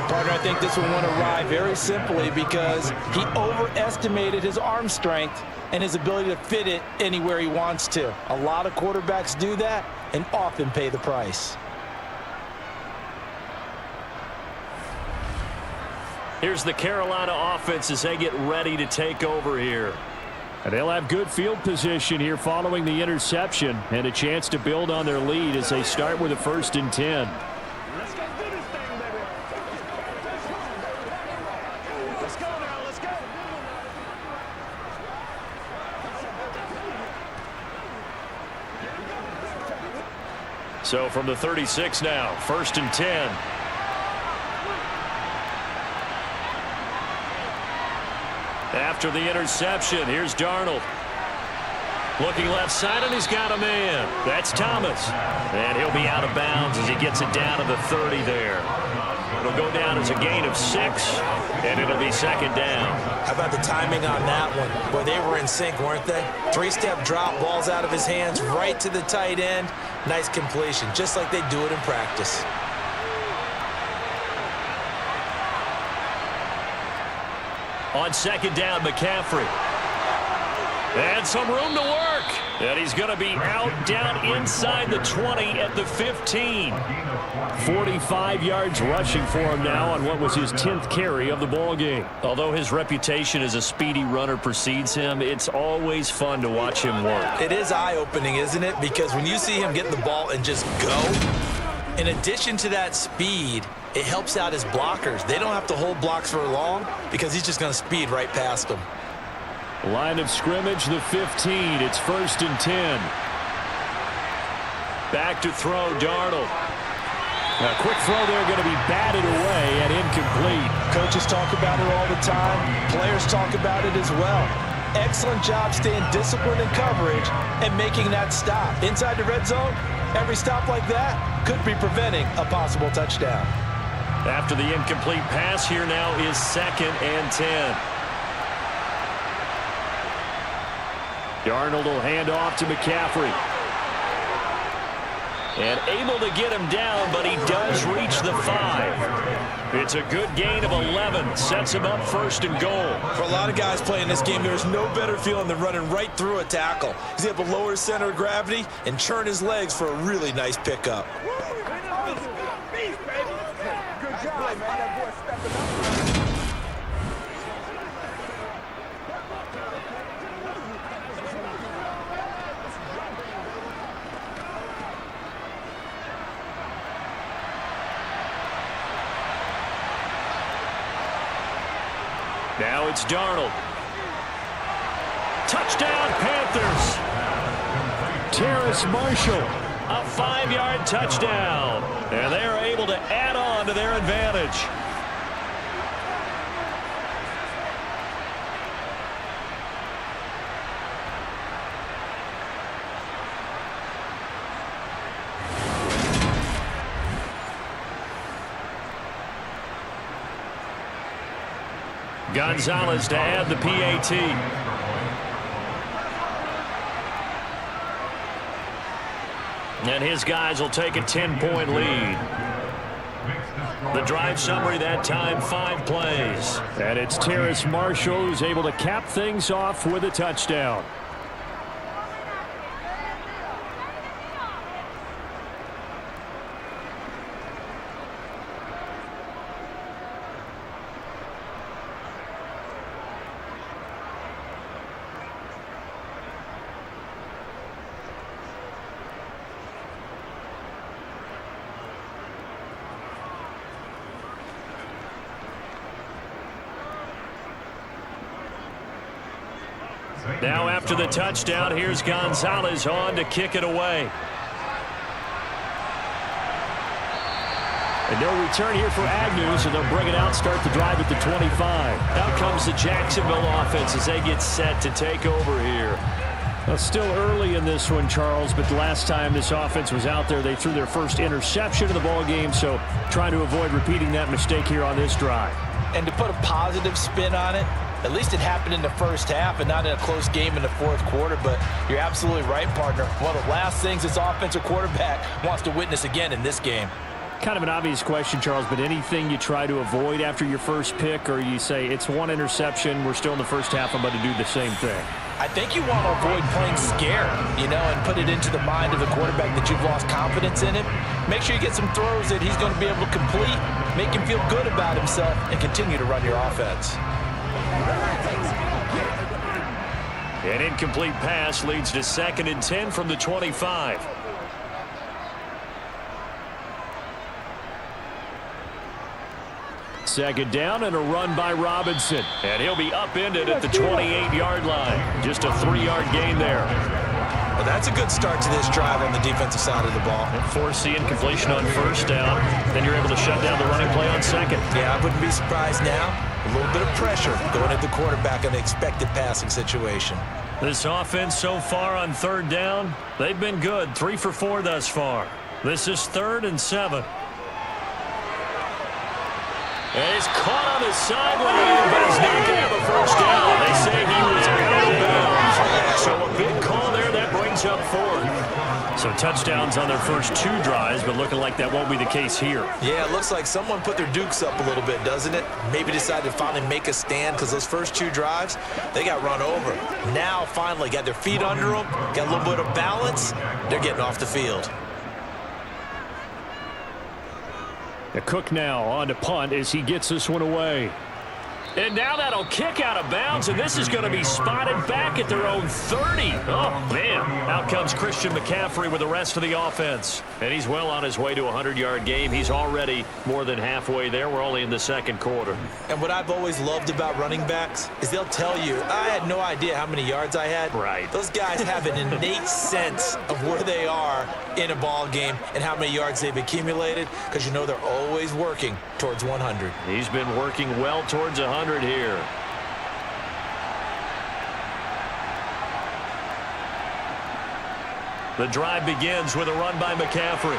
Partner, I think this one went awry very simply because he overestimated his arm strength and his ability to fit it anywhere he wants to. A lot of quarterbacks do that and often pay the price.
Here's the Carolina offense as they get ready to take over here. And they'll have good field position here following the interception and a chance to build on their lead as they start with a 1st and 10. So from the 36 now, 1st and 10. After the interception, here's Darnold. Looking left side, and he's got a man. That's Thomas. And he'll be out of bounds as he gets it down to the 30 there. It'll go down as a gain of 6, and it'll be 2nd down.
How about the timing on that one? Boy, they were in sync, weren't they? 3-step drop, balls out of his hands, right to the tight end. Nice completion, just like they do it in practice.
On 2nd down, McCaffrey. And some room to work. And he's going to be out down inside the 20 at the 15. 45 yards rushing for him now on what was his 10th carry of the ball game. Although his reputation as a speedy runner precedes him, it's always fun to watch him work.
It is eye-opening, isn't it? Because when you see him get the ball and just go, in addition to that speed, it helps out his blockers. They don't have to hold blocks for long because he's just going to speed right past them.
Line of scrimmage, the 15. It's 1st and 10. Back to throw, Darnold. A quick throw there, going to be batted away and incomplete.
Coaches talk about it all the time. Players talk about it as well. Excellent job staying disciplined in coverage and making that stop. Inside the red zone, every stop like that could be preventing a possible touchdown.
After the incomplete pass, here now is 2nd and 10. Darnold will hand off to McCaffrey. And able to get him down, but he does reach the 5. It's a good gain of 11. Sets him up 1st and goal.
For a lot of guys playing this game, there's no better feeling than running right through a tackle. He's able to lower his center of gravity and churn his legs for a really nice pickup.
Now it's Darnold. Touchdown, Panthers. Terrace Marshall, a 5-yard touchdown. And they're able to add on to their advantage. Gonzalez to add the PAT. And his guys will take a 10-point lead. The drive summary that time, 5 plays. And it's Terrace Marshall who's able to cap things off with a touchdown. Now after the touchdown, here's Gonzalez on to kick it away. And no return here for Agnew, so they'll bring it out, start the drive at the 25. Out comes the Jacksonville offense as they get set to take over here. Well, still early in this one, Charles, but the last time this offense was out there, they threw their first interception of the ball game, so trying to avoid repeating that mistake here on this drive.
And to put a positive spin on it, at least it happened in the first half and not in a close game in the fourth quarter. But you're absolutely right, partner. One of the last things this offensive quarterback wants to witness again in this game.
Kind of an obvious question, Charles, but anything you try to avoid after your first pick, or you say it's one interception, we're still in the first half, I'm about to do the same thing?
I think you want to avoid playing scared, and put it into the mind of the quarterback that you've lost confidence in him. Make sure you get some throws that he's going to be able to complete, make him feel good about himself, and continue to run your offense.
An incomplete pass leads to 2nd and 10 from the 25. Second down and a run by Robinson. And he'll be upended at the 28-yard line. Just a 3-yard gain there.
Well, that's a good start to this drive on the defensive side of the ball.
Force the incompletion on first down. Then you're able to shut down the running play on second.
Yeah, I wouldn't be surprised now. A little bit of pressure going at the quarterback in an expected passing situation.
This offense so far on third down, they've been good. 3 for 4 thus far. This is 3rd and 7. And he's caught on his sideline, but he's not going to have a first down. They say he was out of bounds. So a big call there. That brings up 4th. So touchdowns on their first 2 drives, but looking like that won't be the case here.
Yeah, it looks like someone put their dukes up a little bit, doesn't it? Maybe decided to finally make a stand because those first 2 drives, they got run over. Now, finally, got their feet under them, got a little bit of balance. They're getting off the field.
The Cook now on to punt as he gets this one away. And now that'll kick out of bounds, and this is going to be spotted back at their own 30. Oh, man. Out comes Christian McCaffrey with the rest of the offense. And he's well on his way to a 100-yard game. He's already more than halfway there. We're only in the second quarter.
And what I've always loved about running backs is they'll tell you, I had no idea how many yards I had.
Right.
Those guys have an innate sense of where they are in a ball game and how many yards they've accumulated because you know they're always working towards 100.
He's been working well towards 100 here. The drive begins with a run by McCaffrey.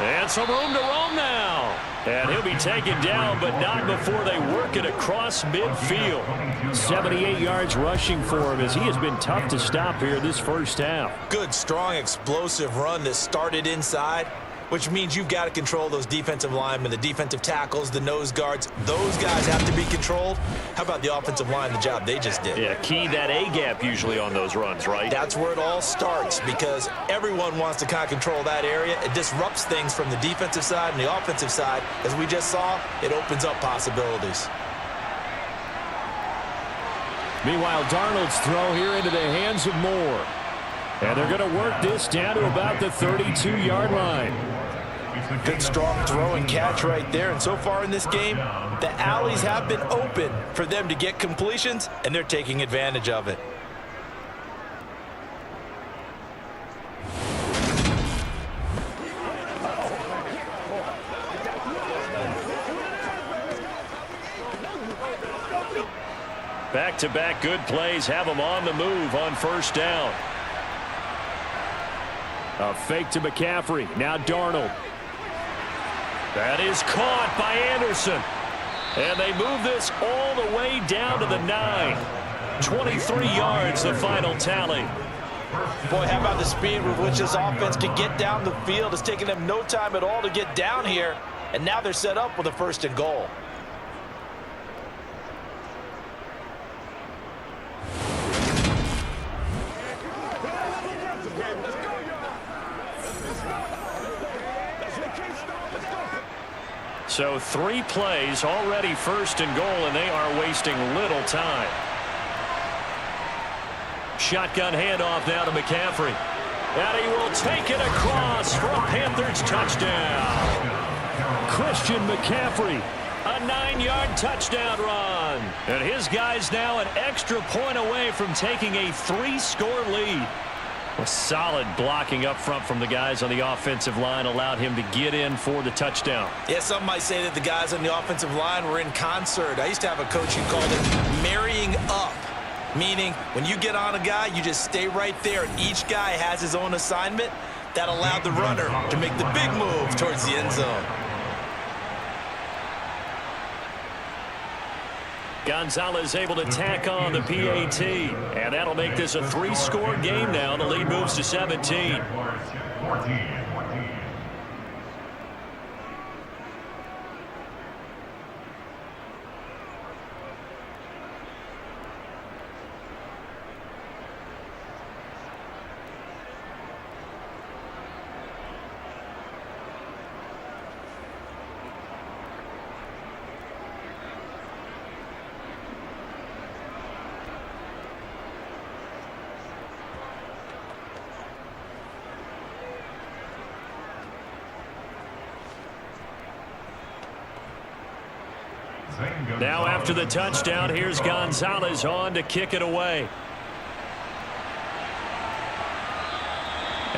And some room to roam now. And he'll be taken down, but not before they work it across midfield. 78 yards rushing for him as he has been tough to stop here this first half.
Good, strong, explosive run that started inside, which means you've got to control those defensive linemen, the defensive tackles, the nose guards. Those guys have to be controlled. How about the offensive line, the job they just did?
Yeah, key that A-gap usually on those runs, right?
That's where it all starts because everyone wants to kind of control that area. It disrupts things from the defensive side and the offensive side. As we just saw, it opens up possibilities.
Meanwhile, Darnold's throw here into the hands of Moore. And they're going to work this down to about the 32-yard line.
Good, strong throw and catch right there. And so far in this game, the alleys have been open for them to get completions, and they're taking advantage of it.
Back-to-back good plays have them on the move on first down. A fake to McCaffrey. Now Darnold. That is caught by Anderson. And they move this all the way down to the 9. 23 yards, the final tally.
Boy, how about the speed with which this offense can get down the field? It's taking them no time at all to get down here. And now they're set up with a 1st and goal.
So 3 plays, already 1st and goal, and they are wasting little time. Shotgun handoff now to McCaffrey. And he will take it across for a Panthers touchdown. Christian McCaffrey, a 9-yard touchdown run. And his guys now an extra point away from taking a 3-score lead. A solid blocking up front from the guys on the offensive line allowed him to get in for the touchdown.
Yeah, some might say that the guys on the offensive line were in concert. I used to have a coach who called it marrying up, meaning when you get on a guy, you just stay right there. Each guy has his own assignment. That allowed the runner to make the big move towards the end zone.
Gonzalez able to tack on the PAT, and that'll make this a 3-score game now. The lead moves to 17. Now after the touchdown, here's Gonzalez on to kick it away.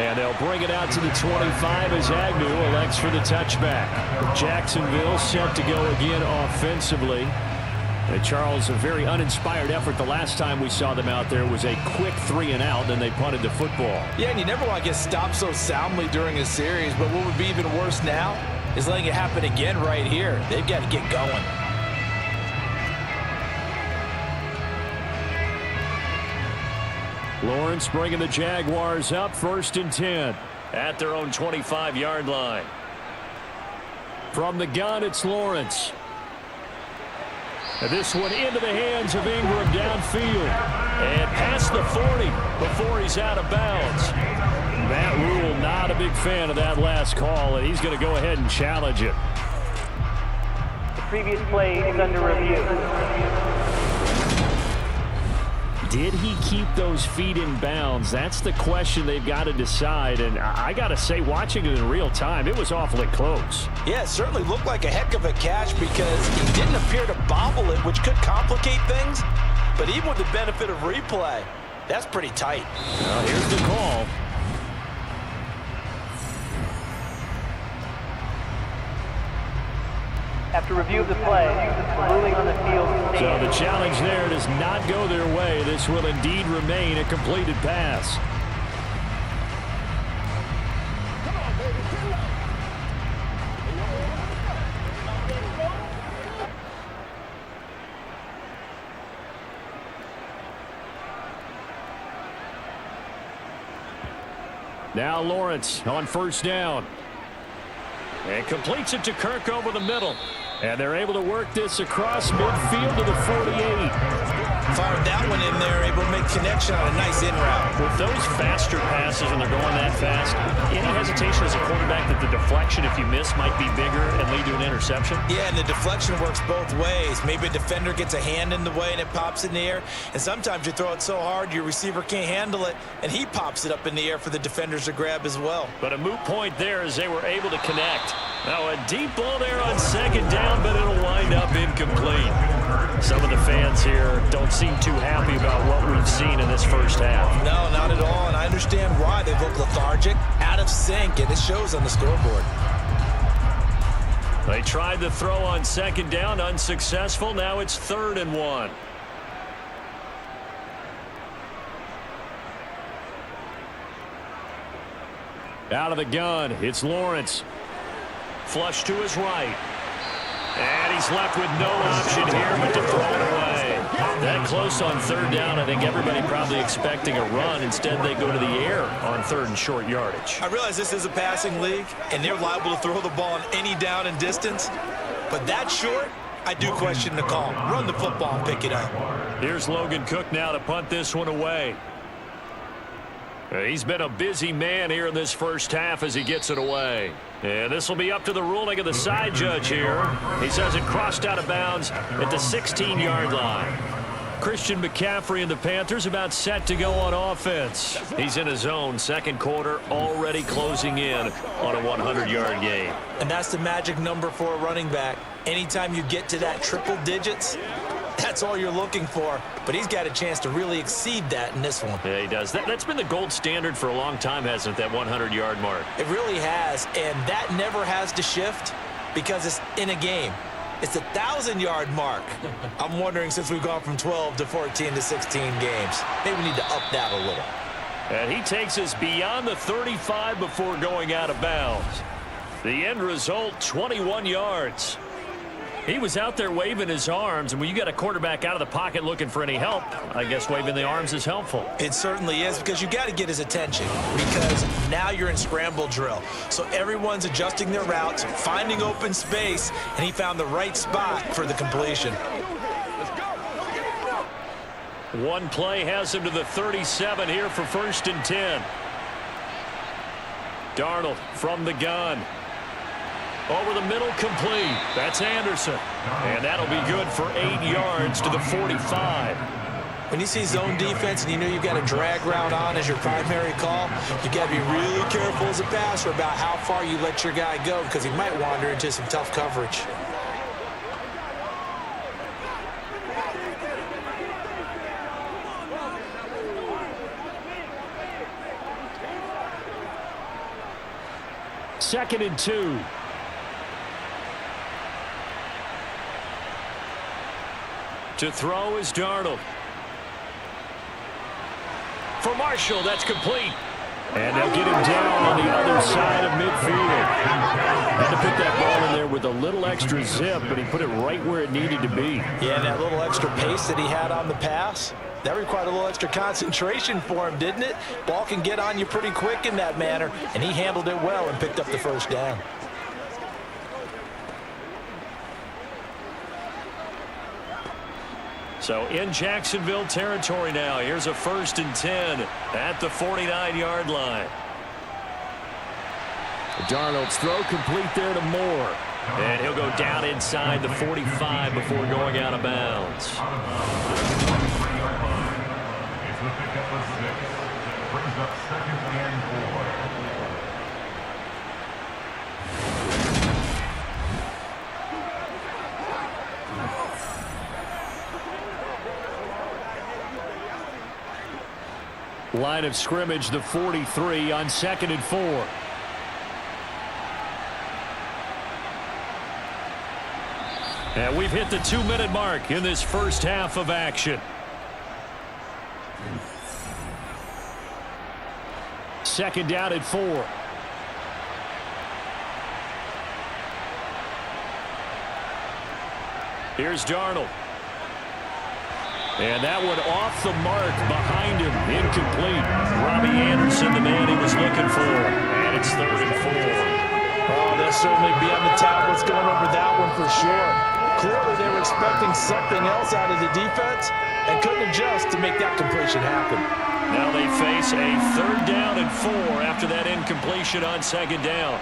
And they'll bring it out to the 25 as Agnew elects for the touchback. Jacksonville set to go again offensively. And Charles, a very uninspired effort the last time we saw them out there was a quick 3-and-out, then they punted the football.
Yeah, and you never want to get stopped so soundly during a series, but what would be even worse now is letting it happen again right here. They've got to get going.
Lawrence bringing the Jaguars up 1st and 10 at their own 25-yard line. From the gun, it's Lawrence. And this one into the hands of Ingram downfield. And past the 40 before he's out of bounds. Matt Rule not a big fan of that last call, and he's going to go ahead and challenge it.
The previous play is under review.
Did he keep those feet in bounds? That's the question they've got to decide. And I got to say, watching it in real time, it was awfully close.
Yeah, it certainly looked like a heck of a catch because he didn't appear to bobble it, which could complicate things. But even with the benefit of replay, that's pretty tight.
Well, here's the call.
After review of the play, the ruling on the field stands.
So the challenge there does not go their way. This will indeed remain a completed pass. Now Lawrence on 1st down. And completes it to Kirk over the middle. And they're able to work this across midfield to the 48.
Fired that one in there, able to make connection on a nice in route.
With those faster passes when they're going that fast, any hesitation as a quarterback that the deflection, if you miss, might be bigger and lead to an interception?
Yeah, and the deflection works both ways. Maybe a defender gets a hand in the way and it pops in the air. And sometimes you throw it so hard your receiver can't handle it, and he pops it up in the air for the defenders to grab as well.
But a moot point there as they were able to connect. Now a deep ball there on 2nd down, but it'll wind up incomplete. Some of the fans here don't seem too happy about what we've seen in this first half.
No, not at all, and I understand why. They look lethargic, out of sync, and it shows on the scoreboard.
They tried the throw on 2nd down, unsuccessful. Now it's 3rd and 1. Out of the gun, it's Lawrence. Flush to his right. And he's left with no option here but to throw it away. That close on 3rd down, I think everybody probably expecting a run. Instead, they go to the air on 3rd and short yardage.
I realize this is a passing league, and they're liable to throw the ball on any down and distance. But that short, I do question the call. Run the football and pick it up.
Here's Logan Cook now to punt this one away. He's been a busy man here in this first half as he gets it away. And this will be up to the ruling of the side judge here. He says it crossed out of bounds at the 16-yard line. Christian McCaffrey and the Panthers about set to go on offense. He's in his own 2nd quarter, already closing in on a 100-yard game.
And that's the magic number for a running back. Anytime you get to that triple digits, that's all you're looking for. But he's got a chance to really exceed that in this one.
Yeah, he does. That's been the gold standard for a long time, hasn't it, that 100-yard mark?
It really has, and that never has to shift because it's in a game. It's the 1,000-yard mark. I'm wondering, since we've gone from 12 to 14 to 16 games, maybe we need to up that a little.
And he takes us beyond the 35 before going out of bounds. The end result, 21 yards. He was out there waving his arms, and when you got a quarterback out of the pocket looking for any help, I guess waving the arms is helpful.
It certainly is, because you got to get his attention, because now you're in scramble drill. So everyone's adjusting their routes, finding open space, and he found the right spot for the completion.
One play has him to the 37 here for 1st and 10. Darnold from the gun. Over the middle, complete. That's Anderson. And that'll be good for 8 yards to the 45.
When you see zone defense and you know you've got a drag route on as your primary call, you got to be really careful as a passer about how far you let your guy go, because he might wander into some tough coverage.
2nd and 2. To throw is Darnold. For Marshall, that's complete. And they'll get him down on the other side of midfield. Had to put that ball in there with a little extra zip, but he put it right where it needed to be.
Yeah, and that little extra pace that he had on the pass, that required a little extra concentration for him, didn't it? Ball can get on you pretty quick in that manner, and he handled it well and picked up the first down.
So in Jacksonville territory now. Here's a 1st and 10 at the 49-yard line. Darnold's throw complete there to Moore. And he'll go down inside the 45 before going out of bounds.
Brings up 2nd and 4.
Line of scrimmage, the 43 on 2nd and 4. And we've hit the 2-minute mark in this first half of action. 2nd down at 4. Here's Darnold. And that one off the mark behind him. Incomplete. Robbie Anderson, the man he was looking for. And it's 3rd and 4.
Oh, they'll certainly be on the tablets going over that one for sure. Clearly they were expecting something else out of the defense and couldn't adjust to make that completion happen.
Now they face a 3rd down and 4 after that incompletion on 2nd down.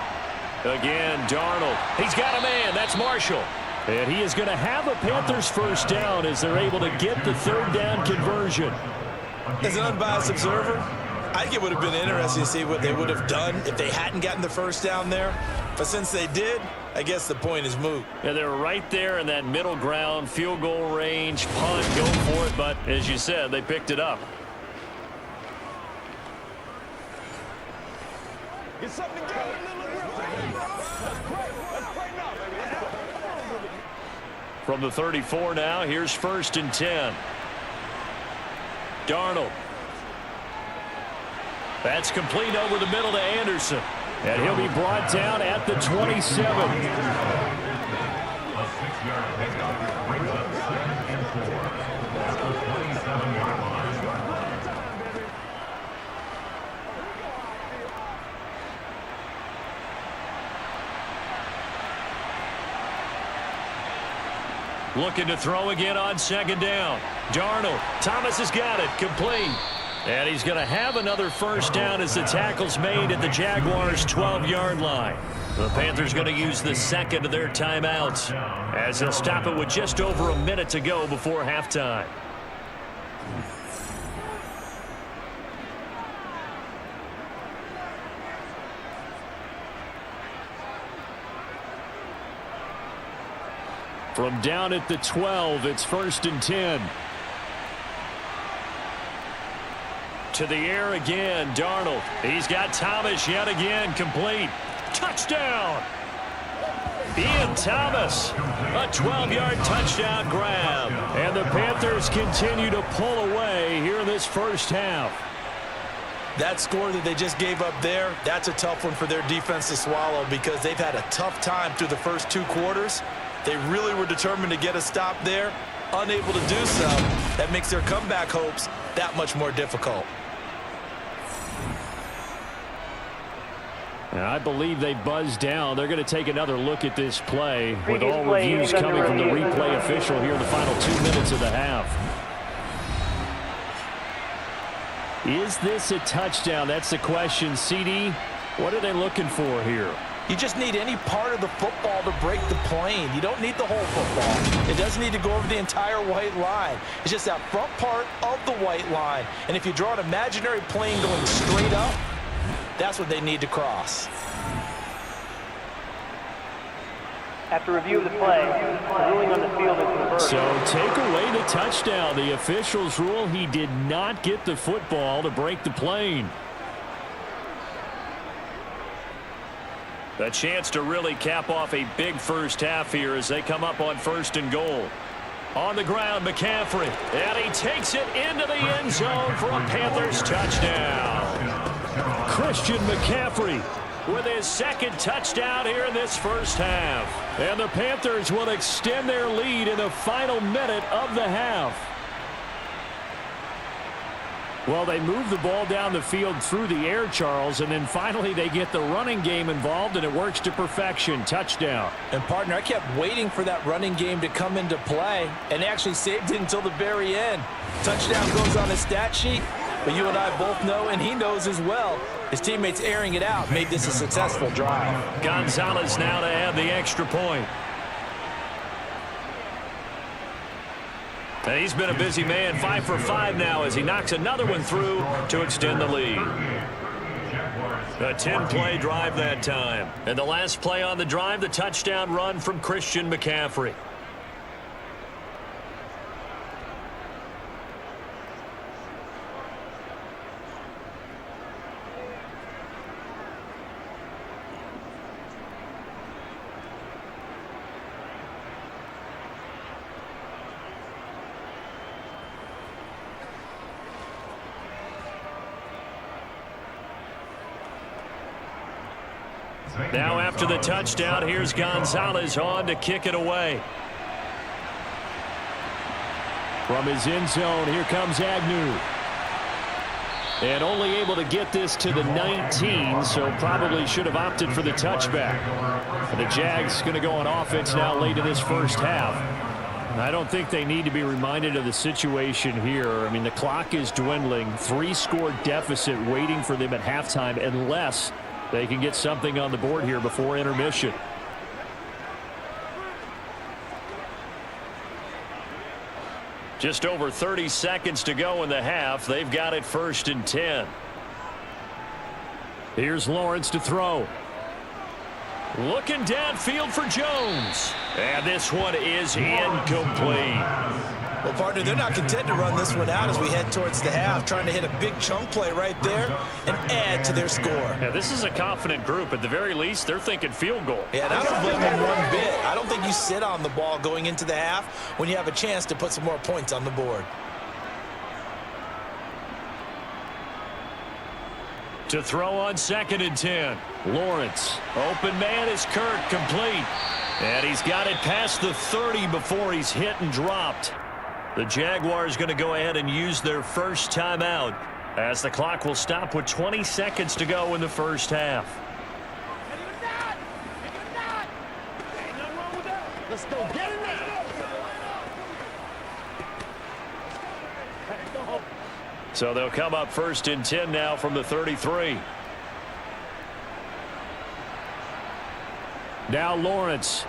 Again, Darnold. He's got a man. That's Marshall. And he is going to have a Panthers first down as they're able to get the 3rd down conversion.
As an unbiased observer, I think it would have been interesting to see what they would have done if they hadn't gotten the first down there. But since they did, I guess the point is moot.
Yeah, they're right there in that middle ground, field goal range, punt, go for it. But as you said, they picked it up.
Get something together.
From the 34 now, here's 1st and 10. Darnold. That's complete over the middle to Anderson. And he'll be brought down at the 27.
A 6-yard pickup brings up 2nd and 4. That's the 27-yard line.
Looking to throw again on 2nd down. Darnold. Thomas has got it. Complete. And he's going to have another first down as the tackle's made at the Jaguars' 12-yard line. The Panthers going to use the 2nd of their timeouts as they'll stop it with just over a minute to go before halftime. From down at the 12, it's 1st and 10. To the air again, Darnold. He's got Thomas yet again, complete. Touchdown! Ian Thomas, a 12-yard touchdown grab. And the Panthers continue to pull away here in this first half.
That score that they just gave up there, that's a tough one for their defense to swallow because they've had a tough time through the first 2 quarters. They really were determined to get a stop there, unable to do so. That makes their comeback hopes that much more difficult.
And I believe they buzzed down. They're going to take another look at this play with all reviews coming from the replay official here in the final 2 minutes of the half. Is this a touchdown? That's the question. CD, what are they looking for here?
You just need any part of the football to break the plane. You don't need the whole football. It doesn't need to go over the entire white line. It's just that front part of the white line. And if you draw an imaginary plane going straight up, that's what they need to cross.
After review of the play, the ruling on the field is reversed.
So take away the touchdown. The officials rule he did not get the football to break the plane. A chance to really cap off a big first half here as they come up on 1st and goal. On the ground, McCaffrey. And he takes it into the end zone for a Panthers touchdown. Christian McCaffrey with his 2nd touchdown here in this first half. And the Panthers will extend their lead in the final minute of the half. Well, they move the ball down the field through the air, Charles, and then finally they get the running game involved, and it works to perfection. Touchdown.
And, partner, I kept waiting for that running game to come into play and actually saved it until the very end. Touchdown goes on his stat sheet, but you and I both know, and he knows as well, his teammates airing it out made this a successful drive.
Gonzalez now to add the extra point. And he's been a busy man, 5 for 5 now as he knocks another one through to extend the lead. A 10-play drive that time. And the last play on the drive, the touchdown run from Christian McCaffrey. Now after the touchdown, here's Gonzalez on to kick it away. From his end zone, here comes Agnew. And only able to get this to the 19, so probably should have opted for the touchback. And the Jags going to go on offense now late in this first half. I don't think they need to be reminded of the situation here. I mean, the clock is dwindling. 3-score deficit waiting for them at halftime unless they can get something on the board here before intermission. Just over 30 seconds to go in the half. They've got it 1st and 10. Here's Lawrence to throw. Looking downfield for Jones. And this one is incomplete.
Well, partner, they're not content to run this one out as we head towards the half, trying to hit a big chunk play right there and add to their score.
Yeah, this is a confident group. At the very least, they're thinking field goal.
Yeah, and I don't blame them one bit. I don't think you sit on the ball going into the half when you have a chance to put some more points on the board.
To throw on 2nd and 10. Lawrence. Open man is Kirk, complete. And he's got it past the 30 before he's hit and dropped. The Jaguars going to go ahead and use their first timeout as the clock will stop with 20 seconds to go in the first half.
Let's go. Get in there.
So they'll come up 1st and 10 now from the 33. Now Lawrence.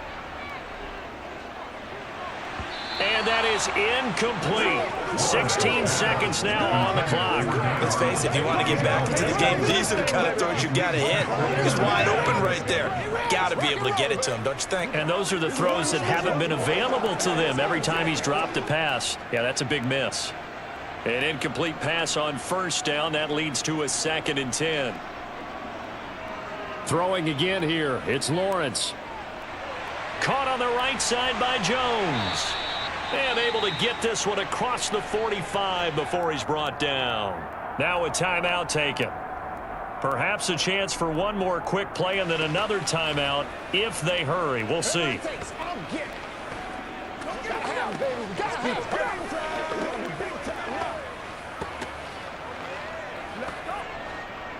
And that is incomplete. 16 seconds now on the clock.
Let's face it, if you want to get back into the game, these are the kind of throws you got to hit. He's wide open right there. Got to be able to get it to him, don't you think?
And those are the throws that haven't been available to them every time he's dropped a pass. Yeah, that's a big miss. An incomplete pass on 1st down. That leads to a 2nd and 10. Throwing again here. It's Lawrence. Caught on the right side by Jones. And able to get this one across the 45 before he's brought down. Now a timeout taken. Perhaps a chance for one more quick play and then another timeout if they hurry. We'll see.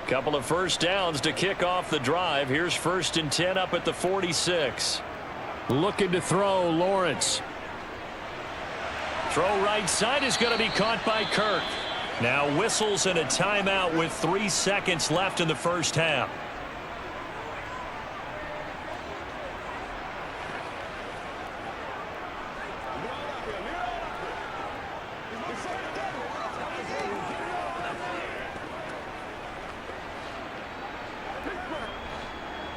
Couple of first downs to kick off the drive. Here's 1st and 10 up at the 46. Looking to throw, Lawrence. Throw right side is going to be caught by Kirk. Now whistles and a timeout with 3 seconds left in the first half.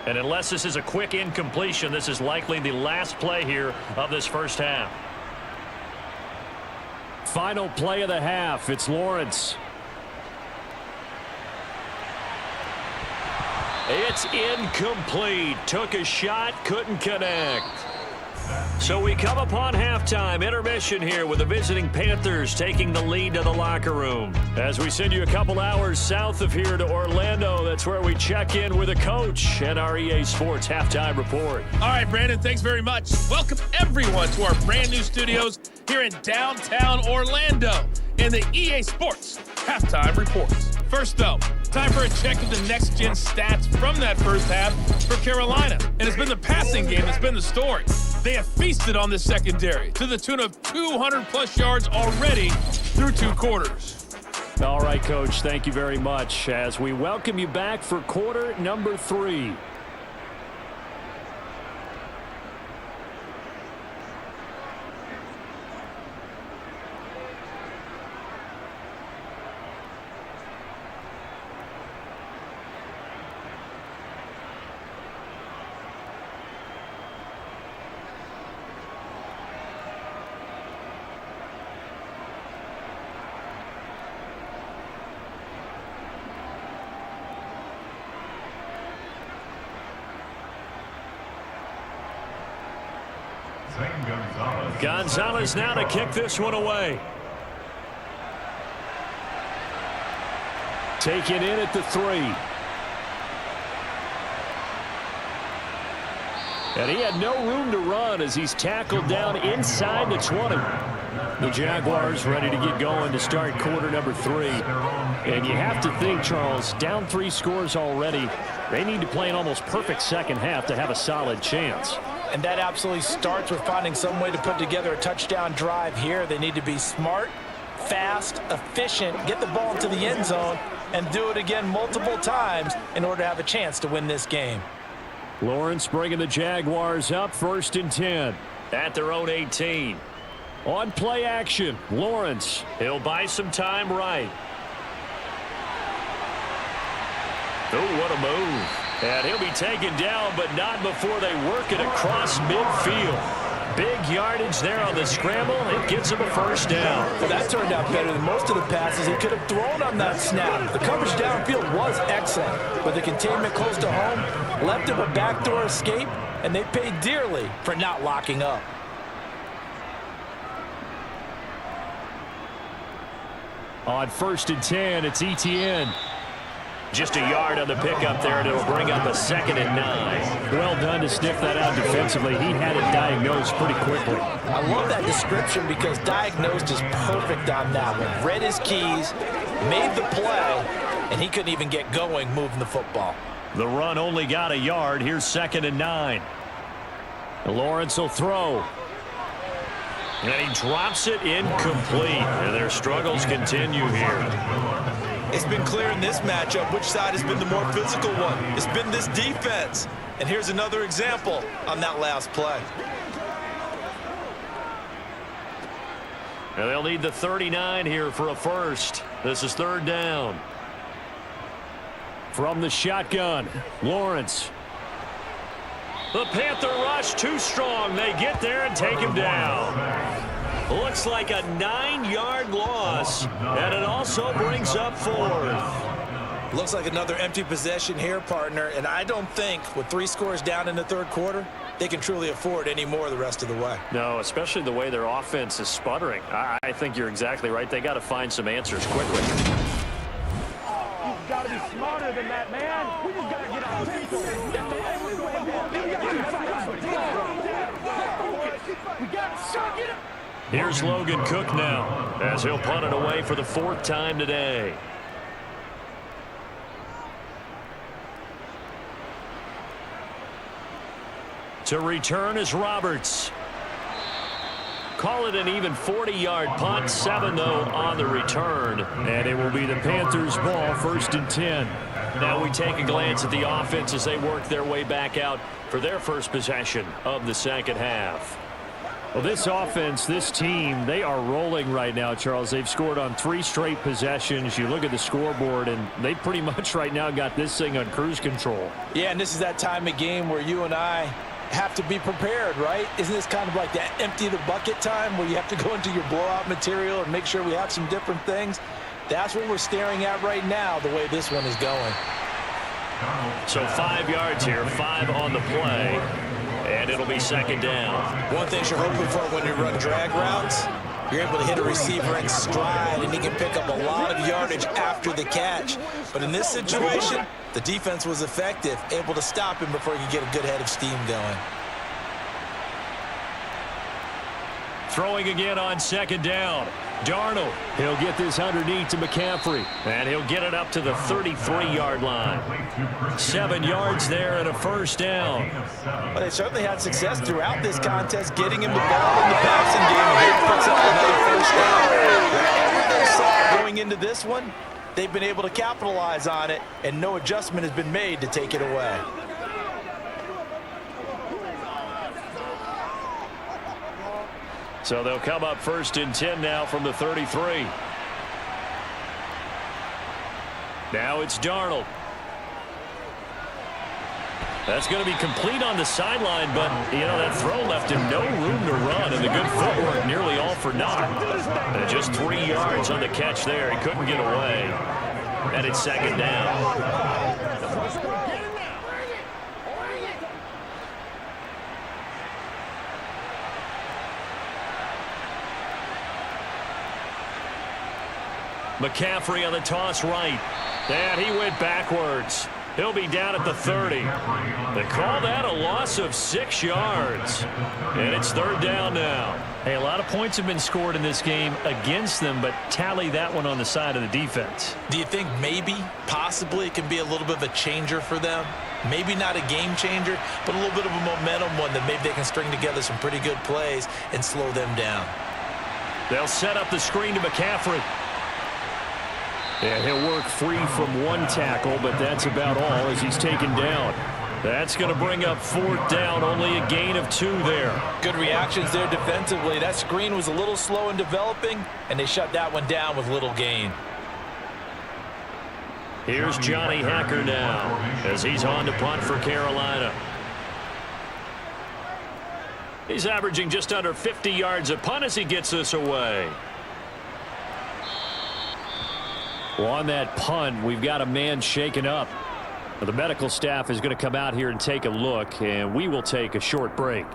And unless this is a quick incompletion, this is likely the last play here of this first half. Final play of the half. It's Lawrence. It's incomplete. Took a shot, couldn't connect. So we come upon halftime intermission here with the visiting Panthers taking the lead to the locker room. As we send you a couple hours south of here to Orlando, that's where we check in with a coach and our EA Sports halftime report.
All right, Brandon, thanks very much. Welcome everyone to our brand new studios here in downtown Orlando in the EA Sports halftime reports. First up, time for a check of the next-gen stats from that first half for Carolina. And it's been the passing game that's been the story. They have feasted on the secondary to the tune of 200-plus yards already through 2 quarters.
All right, Coach, thank you very much as we welcome you back for quarter number 3. Gonzalez now to kick this one away. Taken in at the 3. And he had no room to run as he's tackled down inside the 20. The Jaguars ready to get going to start quarter number 3. And you have to think, Charles, down 3 scores already. They need to play an almost perfect second half to have a solid chance.
And that absolutely starts with finding some way to put together a touchdown drive here. They need to be smart, fast, efficient, get the ball into the end zone, and do it again multiple times in order to have a chance to win this game.
Lawrence bringing the Jaguars up 1st and 10 at their own 18. On play action, Lawrence. He'll buy some time right. Oh, what a move. And he'll be taken down, but not before they work it across midfield. Big yardage there on the scramble. It gets him a first down.
Well, that turned out better than most of the passes he could have thrown on that snap. The coverage downfield was excellent, but the containment close to home left him a backdoor escape, and they paid dearly for not locking up.
On 1st and 10, it's Etienne. Just a yard on the pickup there, and it'll bring up a 2nd and 9. Well done to sniff that out defensively. He had it diagnosed pretty quickly.
I love that description because diagnosed is perfect on that one. Read his keys, made the play, and he couldn't even get going moving the football.
The run only got a yard. Here's 2nd and 9. Lawrence will throw. And he drops it incomplete. And their struggles continue here.
It's been clear in this matchup which side has been the more physical one. It's been this defense. And here's another example on that last play.
And they'll need the 39 here for a first. This is 3rd down. From the shotgun, Lawrence. The Panther rush too strong. They get there and take him down. Looks like a 9-yard loss, and it also brings up 4th.
Looks like another empty possession here, partner, and I don't think with 3 scores down in the 3rd quarter, they can truly afford any more the rest of the way.
No, especially the way their offense is sputtering. I think you're exactly right. They got to find some answers quickly.
You've got to be smarter than that, man. We just got to get on the We got to get him.
Here's Logan Cook now as he'll punt it away for the 4th time today. To return is Roberts. Call it an even 40-yard punt, 7 though on the return, and it will be the Panthers' ball, 1st and 10. Now we take a glance at the offense as they work their way back out for their first possession of the second half. Well, this offense, this team, they are rolling right now, Charles. They've scored on 3 straight possessions. You look at the scoreboard, and they pretty much right now got this thing on cruise control.
Yeah, and this is that time of game where you and I have to be prepared, right? Isn't this kind of like that empty the bucket time where you have to go into your blowout material and make sure we have some different things? That's what we're staring at right now, the way this one is going.
So 5 yards here, 5 on the play, and it'll be second down.
One thing you're hoping for when you run drag routes, you're able to hit a receiver in stride, and he can pick up a lot of yardage after the catch. But in this situation, the defense was effective, able to stop him before he could get a good head of steam going.
Throwing again on second down. Darnold, he'll get this underneath to McCaffrey, and he'll get it up to the 33-yard line. 7 yards there and a first down.
Well, they certainly had success throughout this contest, getting him the ball in the passing game, and he puts up another first down. Whatever they saw going into this one, they've been able to capitalize on it, and no adjustment has been made to take it away.
So they'll come up 1st and 10 now from the 33. Now it's Darnold. That's going to be complete on the sideline, but, you know, that throw left him no room to run, and the good footwork nearly all for naught. And just 3 yards on the catch there. He couldn't get away. And it's second down. McCaffrey on the toss right. And he went backwards. He'll be down at the 30. They call that a loss of 6 yards. And it's third down now.
Hey, a lot of points have been scored in this game against them, but tally that one on the side of the defense.
Do you think maybe, possibly, it can be a little bit of a changer for them? Maybe not a game changer, but a little bit of a momentum one that maybe they can string together some pretty good plays and slow them down.
They'll set up the screen to McCaffrey. And he'll work free from one tackle, but that's about all as he's taken down. That's going to bring up 4th down, only a gain of 2 there.
Good reactions there defensively. That screen was a little slow in developing, and they shut that one down with little gain.
Here's Johnny Hacker now as he's on to punt for Carolina. He's averaging just under 50 yards a punt as he gets this away. Well, on that punt, we've got a man shaken up. The medical staff is going to come out here and take a look, and we will take a short break.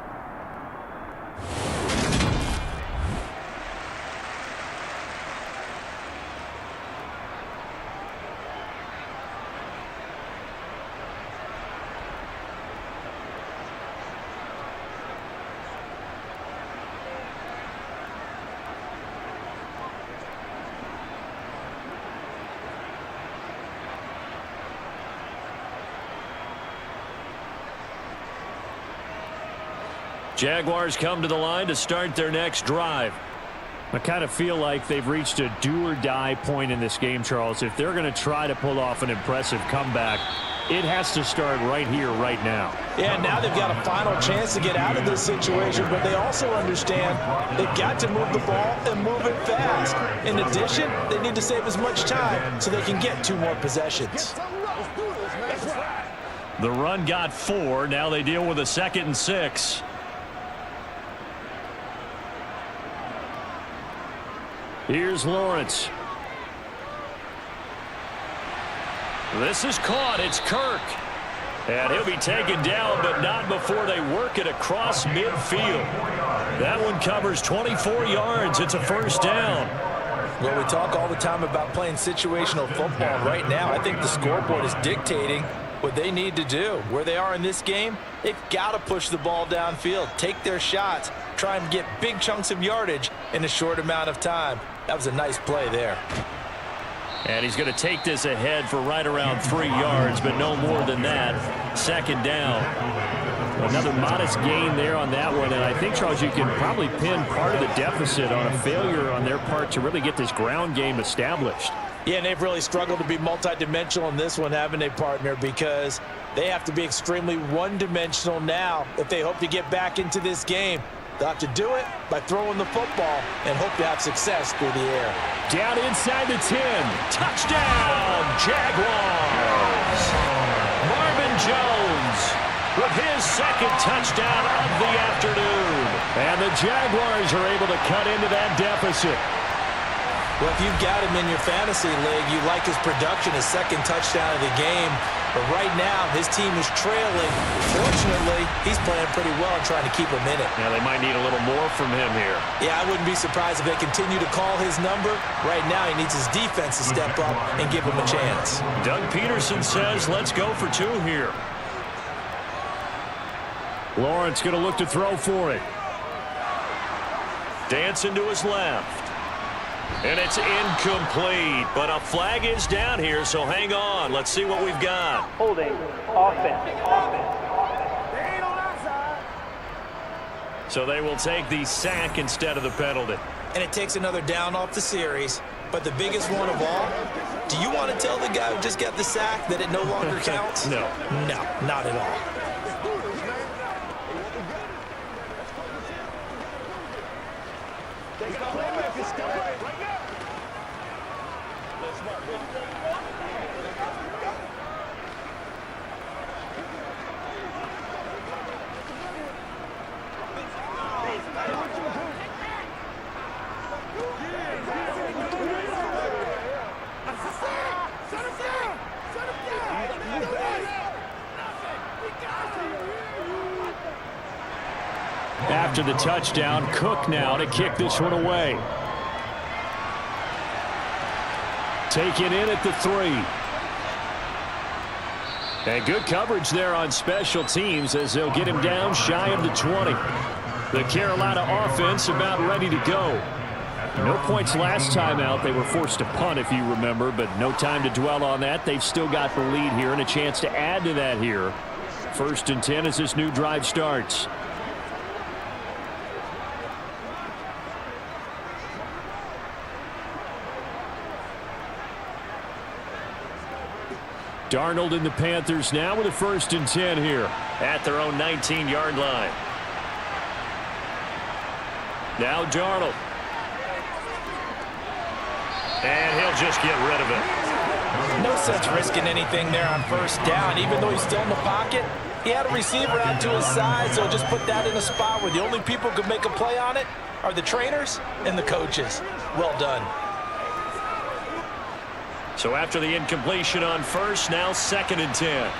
Jaguars come to the line to start their next drive. I kind of feel like they've reached a do-or-die point in this game, Charles. If they're going to try to pull off an impressive comeback, it has to start right here, right now.
Yeah, now they've got a final chance to get out of this situation, but they also understand they've got to move the ball and move it fast. In addition, they need to save as much time so they can get 2 more possessions.
The run got 4. Now they deal with a 2nd and 6. Here's Lawrence. This is caught. It's Kirk. And he'll be taken down, but not before they work it across midfield. That one covers 24 yards. It's a first down.
Well, we talk all the time about playing situational football. Right now, I think the scoreboard is dictating what they need to do. Where they are in this game, they've got to push the ball downfield, take their shots, try and get big chunks of yardage in a short amount of time. That was a nice play there.
And he's going to take this ahead for right around 3 yards, but no more than that. 2nd down. Another modest gain there on that one, and I think, Charles, you can probably pin part of the deficit on a failure on their part to really get this ground game established.
Yeah, and they've really struggled to be multidimensional in this one, haven't they, partner? Because they have to be extremely one-dimensional now if they hope to get back into this game. They'll have to do it by throwing the football and hope to have success through the air.
Down inside the 10. Touchdown, Jaguars. Marvin Jones with his 2nd touchdown of the afternoon. And the Jaguars are able to cut into that deficit.
Well, if you've got him in your fantasy league, you like his production, his second touchdown of the game. But right now, his team is trailing. Fortunately, he's playing pretty well and trying to keep him in it.
Yeah, they might need a little more from him here.
Yeah, I wouldn't be surprised if they continue to call his number. Right now, he needs his defense to step up and give him a chance.
Doug Peterson says, let's go for 2 here. Lawrence going to look to throw for it. Dancing to his left. And it's incomplete, but a flag is down here, so hang on. Let's see what we've got.
Holding. Offense.
So they will take the sack instead of the penalty.
And it takes another down off the series. But the biggest one of all, do you want to tell the guy who just got the sack that it no longer counts?
No.
No, not at all.
After the touchdown, Cook now to kick this one away. Taken in at the 3. And good coverage there on special teams as they'll get him down shy of the 20. The Carolina offense about ready to go. No points last time out. They were forced to punt, if you remember, but no time to dwell on that. They've still got the lead here and a chance to add to that here. 1st and 10 as this new drive starts. Darnold and the Panthers now with a 1st and 10 here at their own 19-yard line. Now Darnold. And he'll just get rid of it.
No sense risking anything there on 1st down. Even though he's still in the pocket, he had a receiver out to his side, so just put that in a spot where the only people who could make a play on it are the trainers and the coaches. Well done.
So after the incompletion on 1st, now 2nd and 10.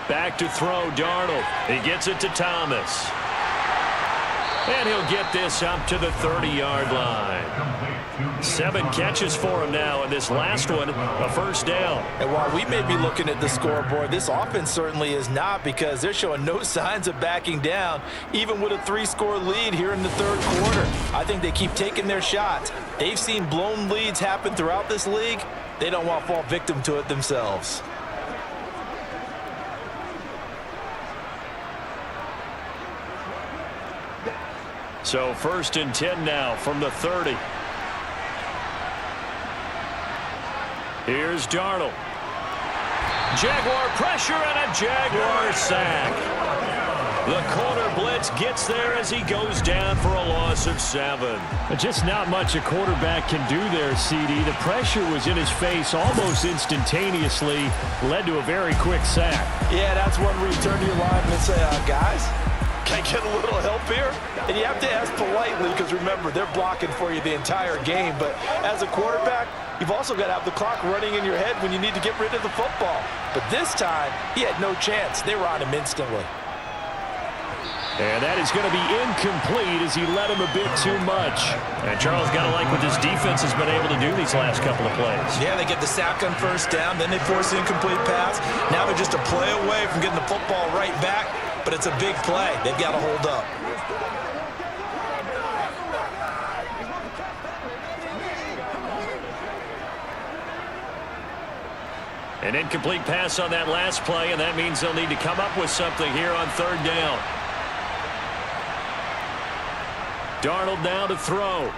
Back to throw, Darnold. He gets it to Thomas. And he'll get this up to the 30-yard line. 7 catches for him now, and this last one, a 1st down.
And while we may be looking at the scoreboard, this offense certainly is not, because they're showing no signs of backing down, even with a 3-score lead here in the 3rd quarter. I think they keep taking their shots. They've seen blown leads happen throughout this league. They don't want to fall victim to it themselves.
So 1st and 10 now from the 30. Here's Darnold. Jaguar pressure and a Jaguar sack. The corner blitz gets there as he goes down for a loss of 7.
Just not much a quarterback can do there, CD. The pressure was in his face almost instantaneously, led to a very quick sack.
Yeah, that's one where you turn to your lineman and say, guys, can I get a little help here? And you have to ask politely, because remember, they're blocking for you the entire game. But as a quarterback, you've also got to have the clock running in your head when you need to get rid of the football. But this time, he had no chance. They were on him instantly.
And that is going to be incomplete as he led him a bit too much. And Charles got to like what this defense has been able to do these last couple of plays.
Yeah, they get the sack on 1st down, then they force the incomplete pass. Now they're just a play away from getting the football right back, but it's a big play. They've got to hold up.
An incomplete pass on that last play, and that means they'll need to come up with something here on 3rd down. Darnold now to throw.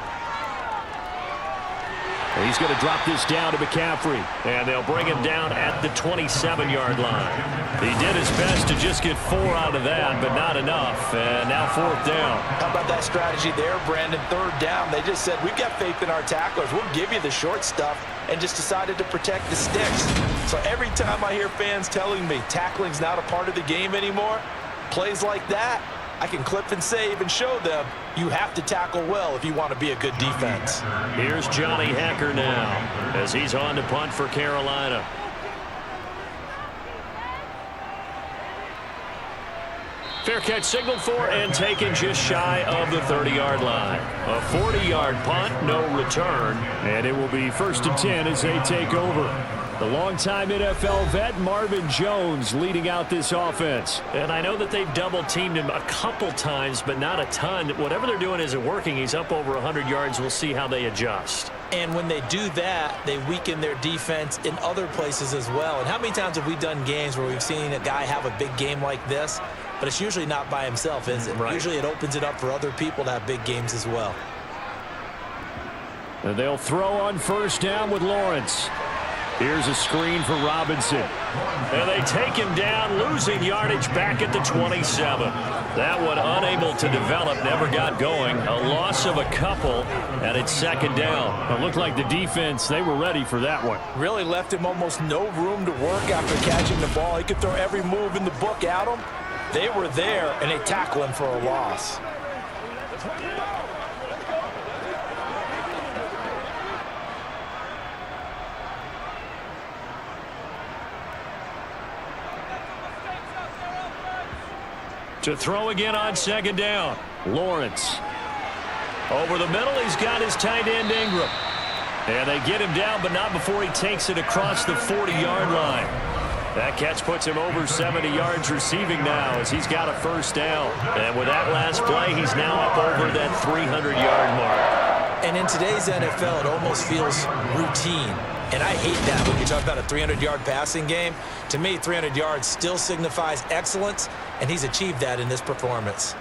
He's going to drop this down to McCaffrey, and they'll bring him down at the 27-yard line. He did his best to just get 4 out of that, but not enough, and now 4th down.
How about that strategy there, Brandon? 3rd down, they just said, we've got faith in our tacklers. We'll give you the short stuff, and just decided to protect the sticks. So every time I hear fans telling me tackling's not a part of the game anymore, plays like that,
I can clip and save and show them you have to tackle well if you want to be a good defense.
Here's Johnny Hekker now as he's on to punt for Carolina. Fair catch signaled for and taken just shy of the 30-yard line. A 40-yard punt, no return, and it will be 1st and 10 as they take over. The longtime NFL vet Marvin Jones leading out this offense. And I know that they've double-teamed him a couple times, but not a ton. Whatever they're doing isn't working. He's up over 100 yards. We'll see how they adjust.
And when they do that, they weaken their defense in other places as well. And how many times have we done games where we've seen a guy have a big game like this? But it's usually not by himself, is it?
Right.
Usually it opens it up for other people to have big games as well.
And they'll throw on 1st down with Lawrence. Here's a screen for Robinson.
And they take him down, losing yardage back at the 27. That one unable to develop, never got going. A loss of a couple, and it's 2nd down.
It looked like the defense, they were ready for that one.
Really left him almost no room to work after catching the ball. He could throw every move in the book at him. They were there, and they tackle him for a loss.
To throw again on 2nd down.
Lawrence.
Over the middle, he's got his tight end Ingram. And they get him down, but not before he takes it across the 40-yard line. That catch puts him over 70 yards receiving now as he's got a 1st down. And with that last play, he's now up over that 300-yard mark.
And in today's NFL, it almost feels routine. And I hate that when you talk about a 300-yard passing game. To me, 300 yards still signifies excellence, and he's achieved that in this performance.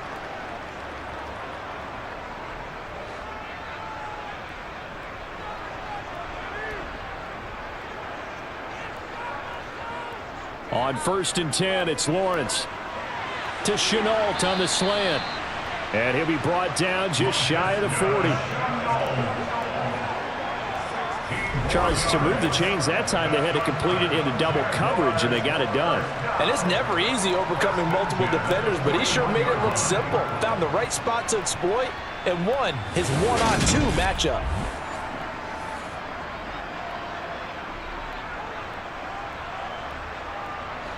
On 1st and 10, it's Lawrence. To Chenault on the slant. And he'll be brought down just shy of the 40. Charles, to move the chains that time, they had to complete it into double coverage, and they got it done.
And it's never easy overcoming multiple defenders, but he sure made it look simple. Found the right spot to exploit and won his 1-on-2 matchup.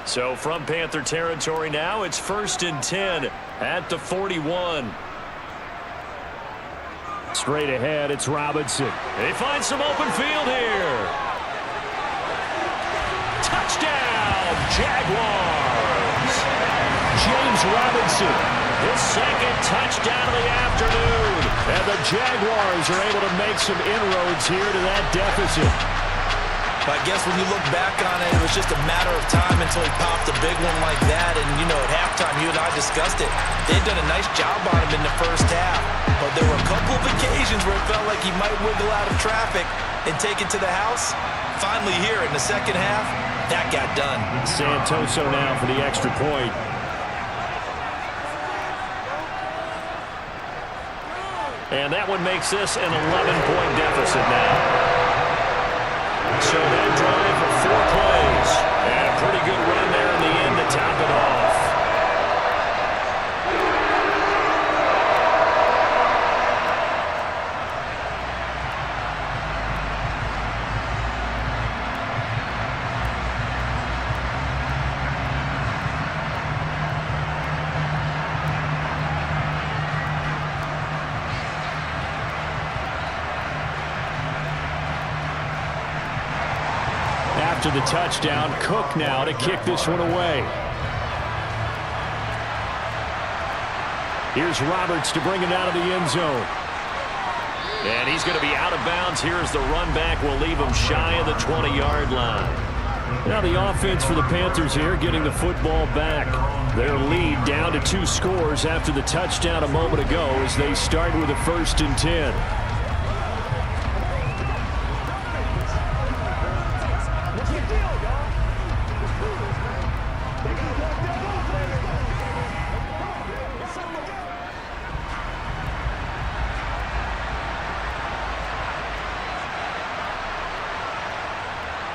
So from Panther territory now, it's 1st and 10 at the 41.
Straight ahead, it's Robinson.
They find some open field here. Touchdown, Jaguars.
James Robinson.
His 2nd touchdown of the afternoon.
And the Jaguars are able to make some inroads here to that deficit.
I guess when you look back on it, it was just a matter of time until he popped a big one like that. And, you know, at halftime, you and I discussed it. They'd done a nice job on him in the 1st half. But there were a couple of occasions where it felt like he might wiggle out of traffic and take it to the house. Finally here in the 2nd half, that got done.
Santoso now for the extra point.
And that one makes this an 11-point deficit now. So that drive for 4 plays. And a pretty good run there in the end to top it off.
After the touchdown, Cook now to kick this one away. Here's Roberts to bring it out of the end zone.
And he's going to be out of bounds here as the run back will leave him shy of the 20-yard line.
Now the offense for the Panthers here getting the football back. Their lead down to 2 scores after the touchdown a moment ago as they start with a 1st and 10.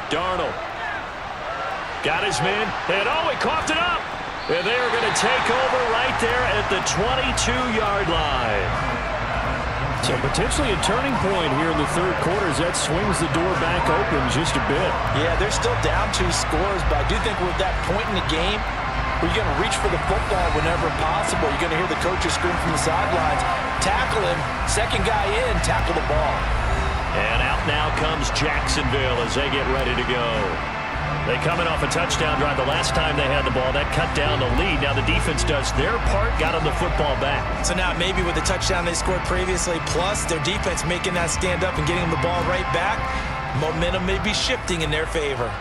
Darnold got his man, and oh, he coughed it up. And they are going to take over right there at the 22-yard line. So potentially a turning point here in the third quarter as that swings the door back open just a bit.
Yeah, they're still down 2 scores, but I do think we're at that point in the game where you're going to reach for the football whenever possible. You're going to hear the coaches scream from the sidelines, tackle him, second guy in, tackle the ball.
And out now comes Jacksonville as they get ready to go. They coming off a touchdown drive the last time they had the ball. That cut down the lead. Now the defense does their part, got them the football back.
So now maybe with the touchdown they scored previously, plus their defense making that stand up and getting them the ball right back, momentum may be shifting in their favor.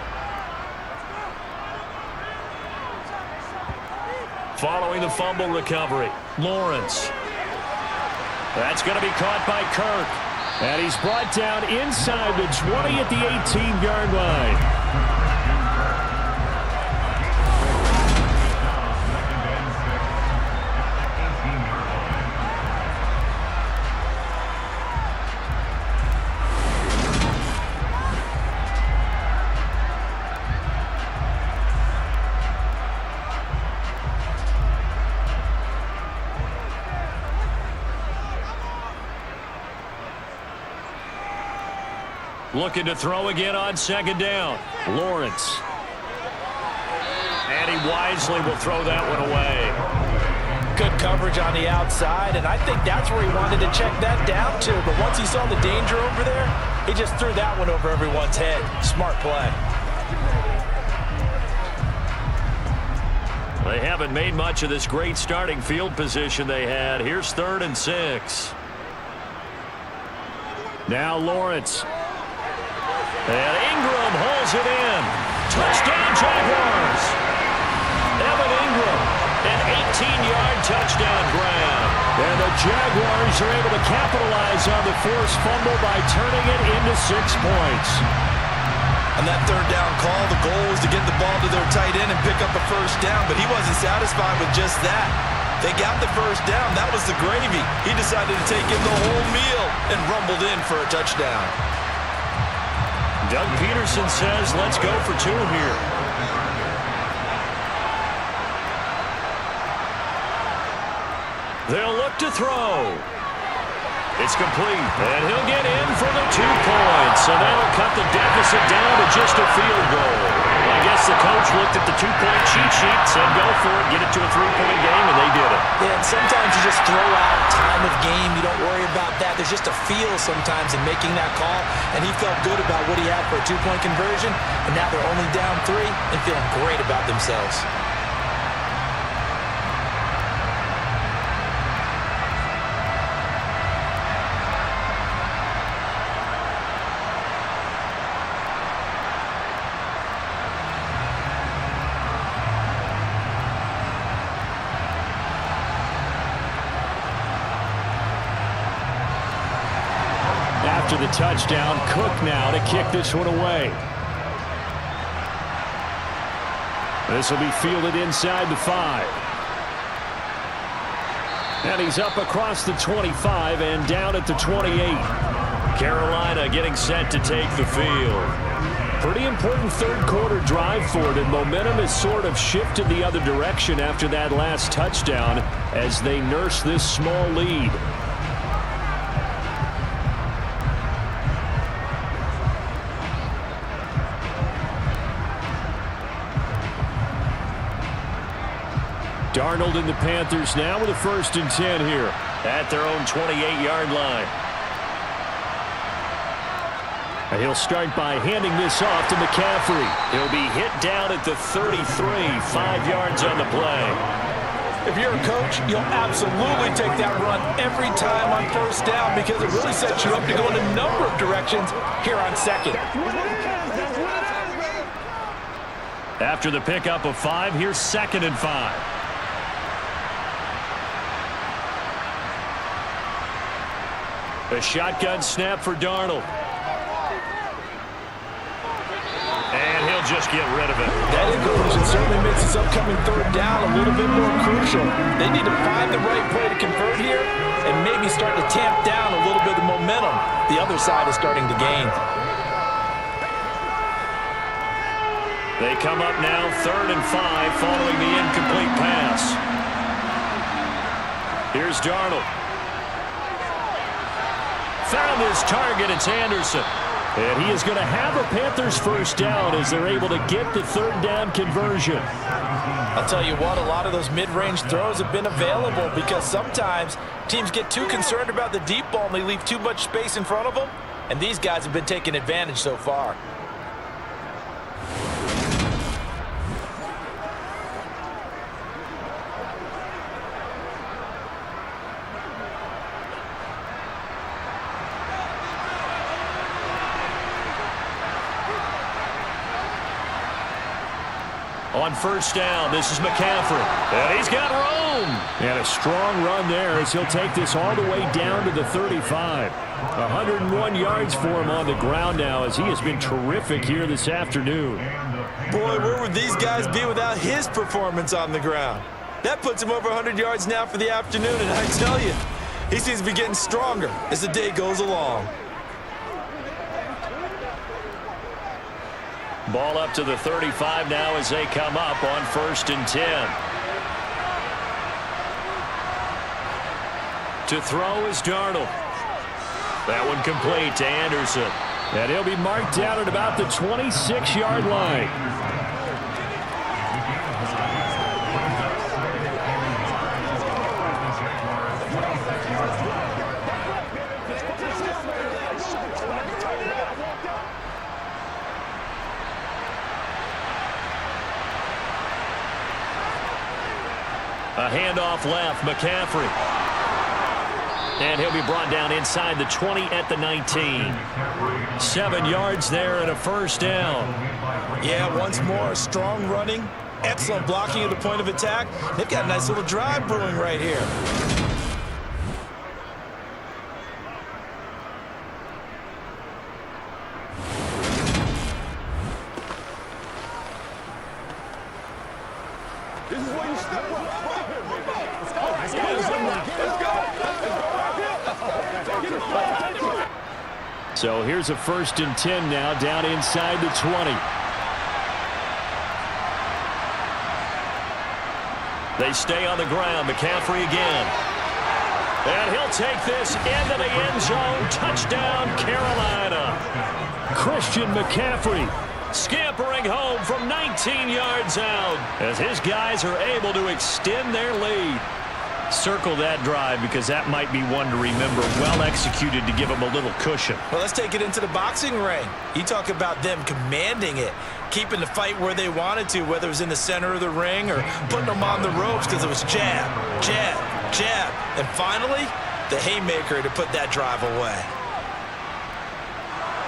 Following the fumble recovery, Lawrence. That's going to be caught by Kirk. And he's brought down inside the 20 at the 18-yard line. Looking to throw again on second down. Lawrence. And he wisely will throw that one away.
Good coverage on the outside, and I think that's where he wanted to check that down to. But once he saw the danger over there, he just threw that one over everyone's head. Smart play.
They haven't made much of this great starting field position they had. Here's 3rd and 6. Now Lawrence. And Ingram holds it in. Touchdown, Jaguars. Evan Ingram, an 18-yard touchdown grab. And the Jaguars are able to capitalize on the forced fumble by turning it into 6 points.
On that 3rd down call, the goal was to get the ball to their tight end and pick up a first down, but he wasn't satisfied with just that. They got the first down. That was the gravy. He decided to take in the whole meal and rumbled in for a touchdown.
Doug Peterson says, let's go for 2 here. They'll look to throw. It's complete, and he'll get in for the 2 points. So that'll cut the deficit down to just a field goal. I guess the coach looked at the 2-point cheat sheet, said go for it, get it to a 3-point game, and they did it.
Yeah, and sometimes you just throw out time of game. You don't worry about that. There's just a feel sometimes in making that call, and he felt good about what he had for a 2-point conversion, and now they're only down 3 and feeling great about themselves.
After the touchdown, Cook now to kick this one away. This will be fielded inside the 5. And he's up across the 25 and down at the 28. Carolina getting set to take the field. Pretty important third quarter drive for it, and momentum has sort of shifted the other direction after that last touchdown as they nurse this small lead. Darnold and the Panthers now with a 1st and 10 here at their own 28-yard line. And he'll start by handing this off to McCaffrey. He'll be hit down at the 33, 5 yards on the play.
If you're a coach, you'll absolutely take that run every time on 1st down because it really sets you up to go in a number of directions here on 2nd.
After the pickup of 5, here's 2nd and 5. A shotgun snap for Darnold. And he'll just get rid of it.
That inclusion certainly makes this upcoming 3rd down a little bit more crucial. They need to find the right play to convert here and maybe start to tamp down a little bit of momentum the other side is starting to gain.
They come up now 3rd and 5 following the incomplete pass. Here's Darnold. Found his target. It's Anderson. And he is going to have a Panthers first down as they're able to get the 3rd down conversion.
I'll tell you what, a lot of those mid-range throws have been available because sometimes teams get too concerned about the deep ball and they leave too much space in front of them. And these guys have been taking advantage so far.
On first down, this is McCaffrey. And he's got room. And a strong run there as he'll take this all the way down to the 35. 101 yards for him on the ground now as he has been terrific here this afternoon.
Boy, where would these guys be without his performance on the ground? That puts him over 100 yards now for the afternoon, and I tell you, he seems to be getting stronger as the day goes along.
Ball up to the 35 now as they come up on 1st and 10. To throw is Darnold. That one complete to Anderson. And he'll be marked down at about the 26-yard line. A handoff left, McCaffrey. And he'll be brought down inside the 20 at the 19. 7 yards there and a first down.
Yeah, once more, strong running, excellent blocking at the point of attack. They've got a nice little drive brewing right here.
So here's a 1st and 10 now down inside the 20. They stay on the ground. McCaffrey again. And he'll take this into the end zone. Touchdown, Carolina. Christian McCaffrey scampering home from 19 yards out as his guys are able to extend their lead. Circle that drive because that might be one to remember. Well executed to give them a little cushion.
Well, let's take it into the boxing ring. You talk about them commanding it, keeping the fight where they wanted to, whether it was in the center of the ring or putting them on the ropes because it was jab, jab, jab. And finally, the haymaker to put that drive away.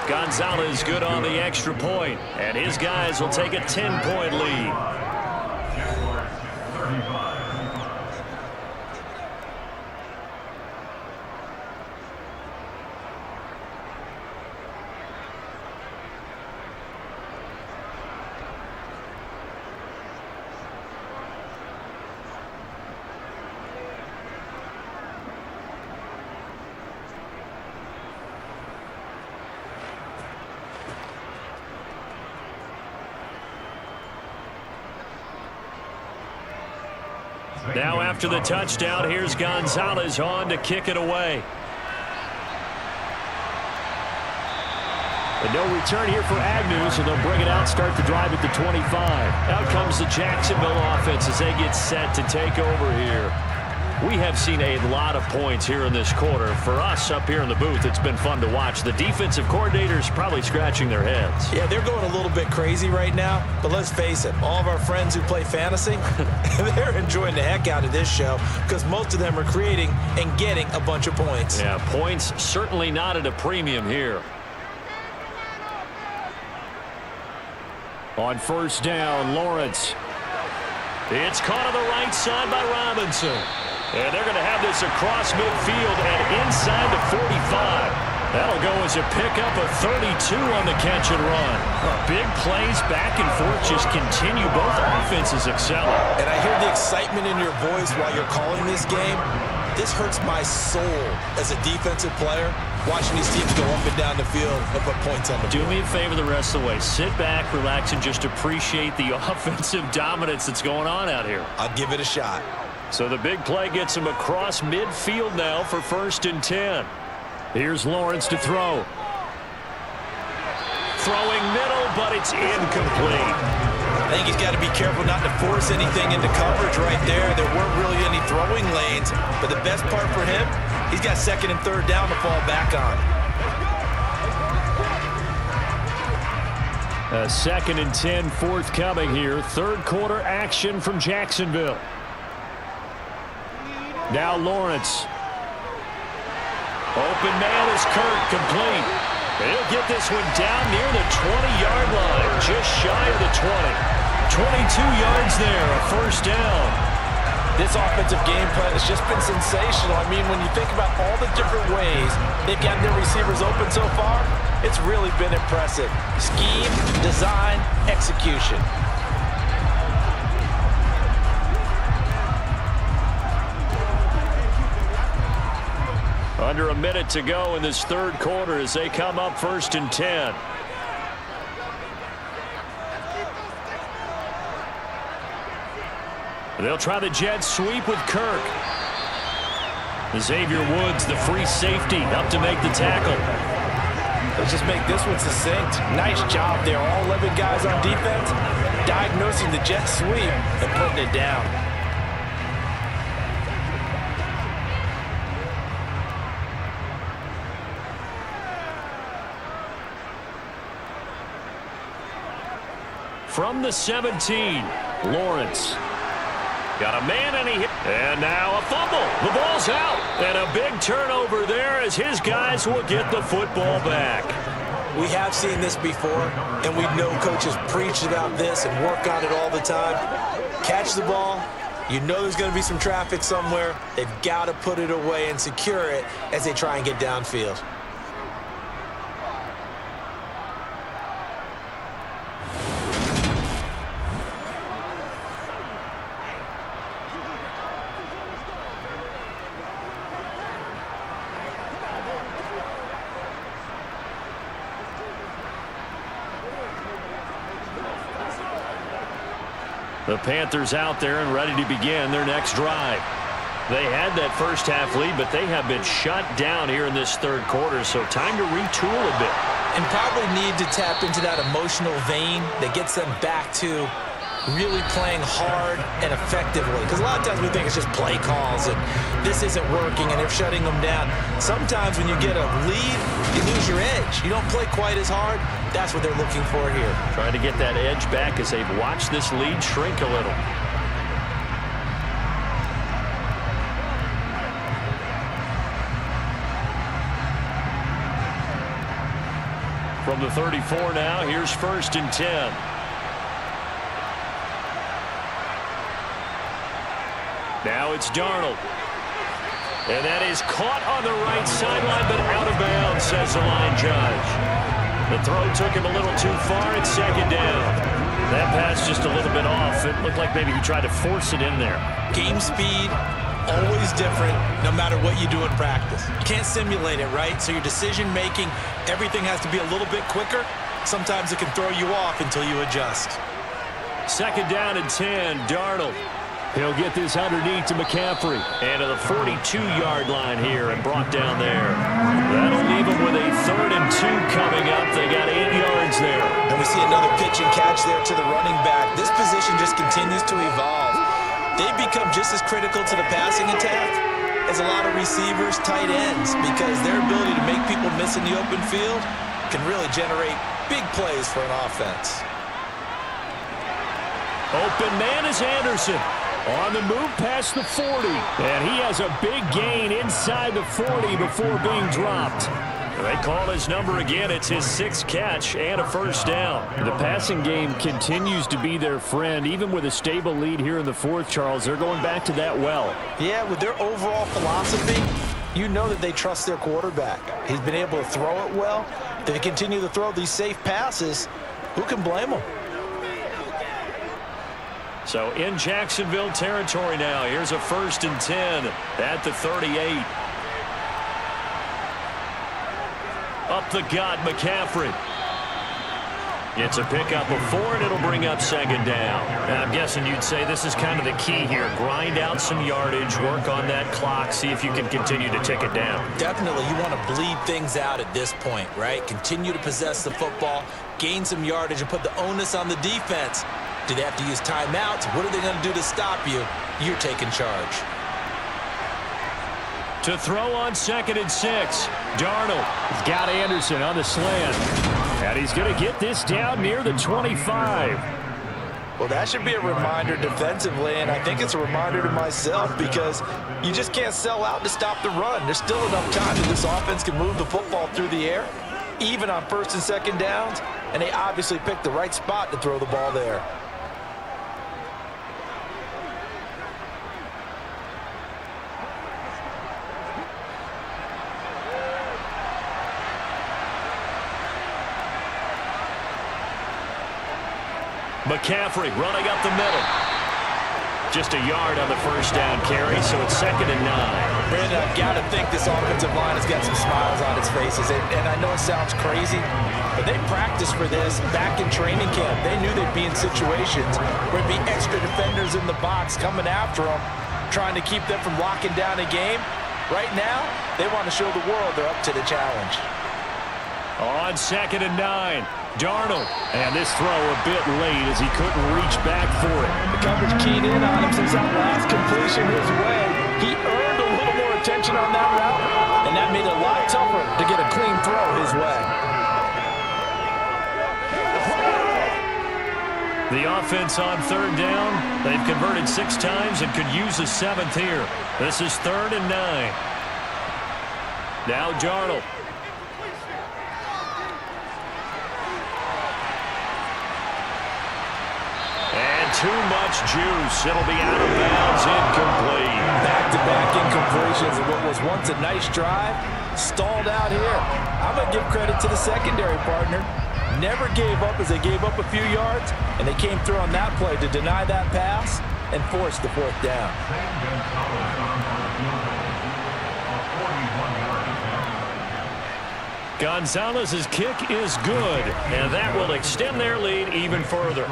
Gonzalez good on the extra point, and his guys will take a 10-point lead.
Jaguars 35.
Now after the touchdown, here's Gonzalez on to kick it away. And no return here for Agnew, so they'll bring it out, start the drive at the 25. Out comes the Jacksonville offense as they get set to take over here. We have seen a lot of points here in this quarter. For us up here in the booth, it's been fun to watch. The defensive coordinators probably scratching their heads.
Yeah, they're going a little bit crazy right now, but let's face it, all of our friends who play fantasy, they're enjoying the heck out of this show because most of them are creating and getting a bunch of points.
Yeah, points certainly not at a premium here. On first down, Lawrence. It's caught on the right side by Robinson. And they're going to have this across midfield and inside the 45. That'll go as a pickup of 32 on the catch and run. Big plays back and forth just continue. Both offenses excelling.
And I hear the excitement in your voice while you're calling this game.
this hurts my soul as a defensive player, watching these teams go up and down the field and put points on the board.
Do me a favor the rest of the way. Sit back, relax, and just appreciate the offensive dominance that's going on out here.
I'll give it a shot.
So the big play gets him across midfield now for 1st and 10. Here's Lawrence to throw. Throwing middle, but it's incomplete.
I think he's got to be careful not to force anything into coverage right there. There weren't really any throwing lanes, but the best part for him, he's got 2nd and 3rd down to fall back on.
A 2nd and 10 forthcoming here. 3rd quarter action from Jacksonville. Now Lawrence. Open man is Kirk, complete. He'll get this one down near the 20-yard line, just shy of the 20. 22 yards there, a 1st down.
This offensive game plan has just been sensational. I mean, when you think about all the different ways they've gotten their receivers open so far, it's really been impressive. Scheme, design, execution.
Under a minute to go in this 3rd quarter as they come up 1st and 10. They'll try the jet sweep with Kirk. Xavier Woods, the free safety, up to make the tackle.
Let's just make this one succinct. Nice job there. All 11 guys on defense diagnosing the jet sweep and putting it down.
From the 17, Lawrence. Got a man and he hit. And now a fumble. The ball's out. And a big turnover there as his guys will get the football back.
We have seen this before, and we know coaches preach about this and work on it all the time. Catch the ball. You know there's going to be some traffic somewhere. They've got to put it away and secure it as they try and get downfield.
The Panthers out there and ready to begin their next drive. They had that first half lead, but they have been shut down here in this 3rd quarter, so time to retool a bit.
And probably need to tap into that emotional vein that gets them back to really playing hard and effectively. Because a lot of times we think it's just play calls and this isn't working and they're shutting them down. Sometimes when you get a lead, you lose your edge. You don't play quite as hard. That's what they're looking for here.
Trying to get that edge back as they've watched this lead shrink a little. From the 34 now, here's 1st and 10. Now it's Darnold. And that is caught on the right sideline, but out of bounds, says the line judge. The throw took him a little too far. It's 2nd down. That pass just a little bit off. It looked like maybe he tried to force it in there.
Game speed, always different, no matter what you do in practice. You can't simulate it, right? So your decision-making, everything has to be a little bit quicker. Sometimes it can throw you off until you adjust.
2nd down and 10, Darnold. He'll get this underneath to McCaffrey. And to the 42-yard line here and brought down there. That'll leave him with a 3rd and 2 coming up. They got 8 yards there.
And we see another pitch and catch there to the running back. This position just continues to evolve. They've become just as critical to the passing attack as a lot of receivers, tight ends, because their ability to make people miss in the open field can really generate big plays for an offense.
Open man is Anderson. On the move past the 40. And he has a big gain inside the 40 before being dropped. They call his number again. It's his 6th catch and a 1st down. The passing game continues to be their friend. Even with a stable lead here in the 4th, Charles, they're going back to that well.
Yeah, with their overall philosophy, you know that they trust their quarterback. He's been able to throw it well. If they continue to throw these safe passes, who can blame them?
So in Jacksonville territory now. Here's a 1st and 10 at the 38. Up the gut, McCaffrey. It's a pickup of 4, and it'll bring up 2nd down.
And I'm guessing you'd say this is kind of the key here. Grind out some yardage, work on that clock, see if you can continue to tick it down.
Definitely, you want to bleed things out at this point, right? Continue to possess the football, gain some yardage, and put the onus on the defense. Do they have to use timeouts? What are they going to do to stop you? You're taking charge.
To throw on 2nd and 6. Darnold. He's got Anderson on the slant. And he's going to get this down near the 25.
Well, that should be a reminder defensively, and I think it's a reminder to myself because you just can't sell out to stop the run. There's still enough time that this offense can move the football through the air, even on 1st and 2nd downs, and they obviously picked the right spot to throw the ball there.
McCaffrey running up the middle. Just a yard on the 1st down carry, so it's 2nd and 9.
Brandon, I've got to think this offensive line has got some smiles on its faces, and I know it sounds crazy, but they practiced for this back in training camp. They knew they'd be in situations where there'd be extra defenders in the box coming after them, trying to keep them from locking down a game. Right now, they want to show the world they're up to the challenge.
On 2nd and 9. Darnold. And this throw a bit late as he couldn't reach back for it.
The coverage keyed in on him since that last completion his way. He earned a little more attention on that route, and that made it a lot tougher to get a clean throw his way.
The offense on 3rd down. They've converted 6 times and could use a 7th here. This is 3rd and 9. Now Darnold. Too much juice. It'll be out of bounds, incomplete.
Back-to-back incompletions of what was once a nice drive, stalled out here. I'm going to give credit to the secondary partner. Never gave up as they gave up a few yards, and they came through on that play to deny that pass and force the 4th down.
Gonzalez's kick is good, and that will extend their lead even further.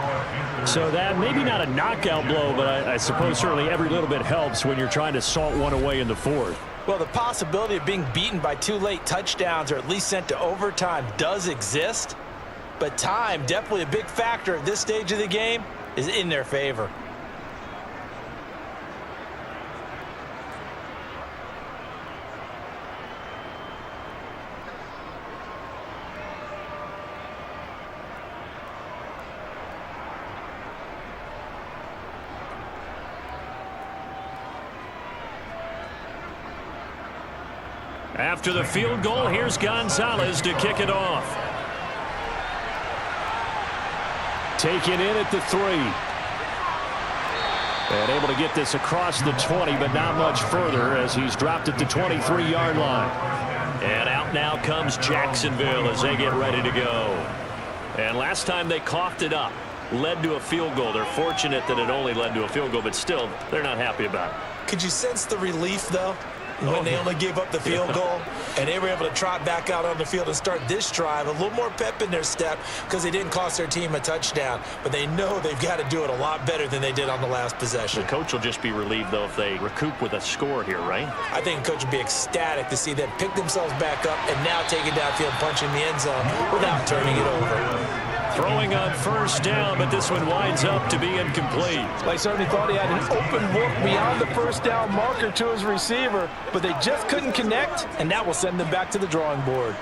So that maybe not a knockout blow, but I suppose certainly every little bit helps when you're trying to salt one away in the 4th.
Well, the possibility of being beaten by 2 late touchdowns or at least sent to overtime does exist, but time, definitely a big factor at this stage of the game, is in their favor.
After the field goal, here's Gonzalez to kick it off. Taken in at the 3. And able to get this across the 20, but not much further as he's dropped at the 23-yard line. And out now comes Jacksonville as they get ready to go. And last time they coughed it up, led to a field goal. They're fortunate that it only led to a field goal, but still, they're not happy about it.
Could you sense the relief, though? When they only gave up the field goal and they were able to trot back out on the field and start this drive, a little more pep in their step because they didn't cost their team a touchdown, but they know they've got to do it a lot better than they did on the last possession.
The coach will just be relieved, though, if they recoup with a score here, right?
I think the coach will be ecstatic to see them pick themselves back up and now take it downfield, punching the end zone without turning it over.
Throwing on 1st down, but this one winds up to be incomplete.
They certainly thought he had an open look beyond the 1st down marker to his receiver, but they just couldn't connect, and that will send them back to the drawing board.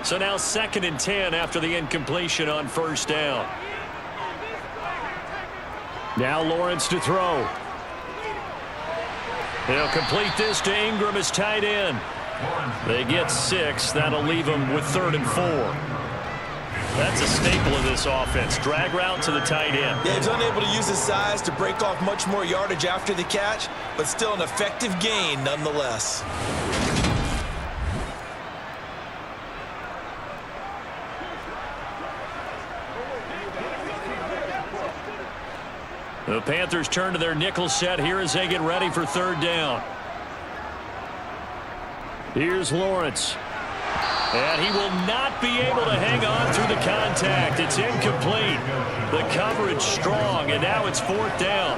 So now 2nd and 10 after the incompletion on 1st down. Now Lawrence to throw. He'll complete this to Ingram as tight end. They get 6. That'll leave them with 3rd and 4. That's a staple of this offense. Drag route to the tight end.
Yeah, he's unable to use his size to break off much more yardage after the catch, but still an effective gain nonetheless.
The Panthers turn to their nickel set here as they get ready for third down. Here's Lawrence. And he will not be able to hang on through the contact. It's incomplete. The coverage strong, and now it's fourth down.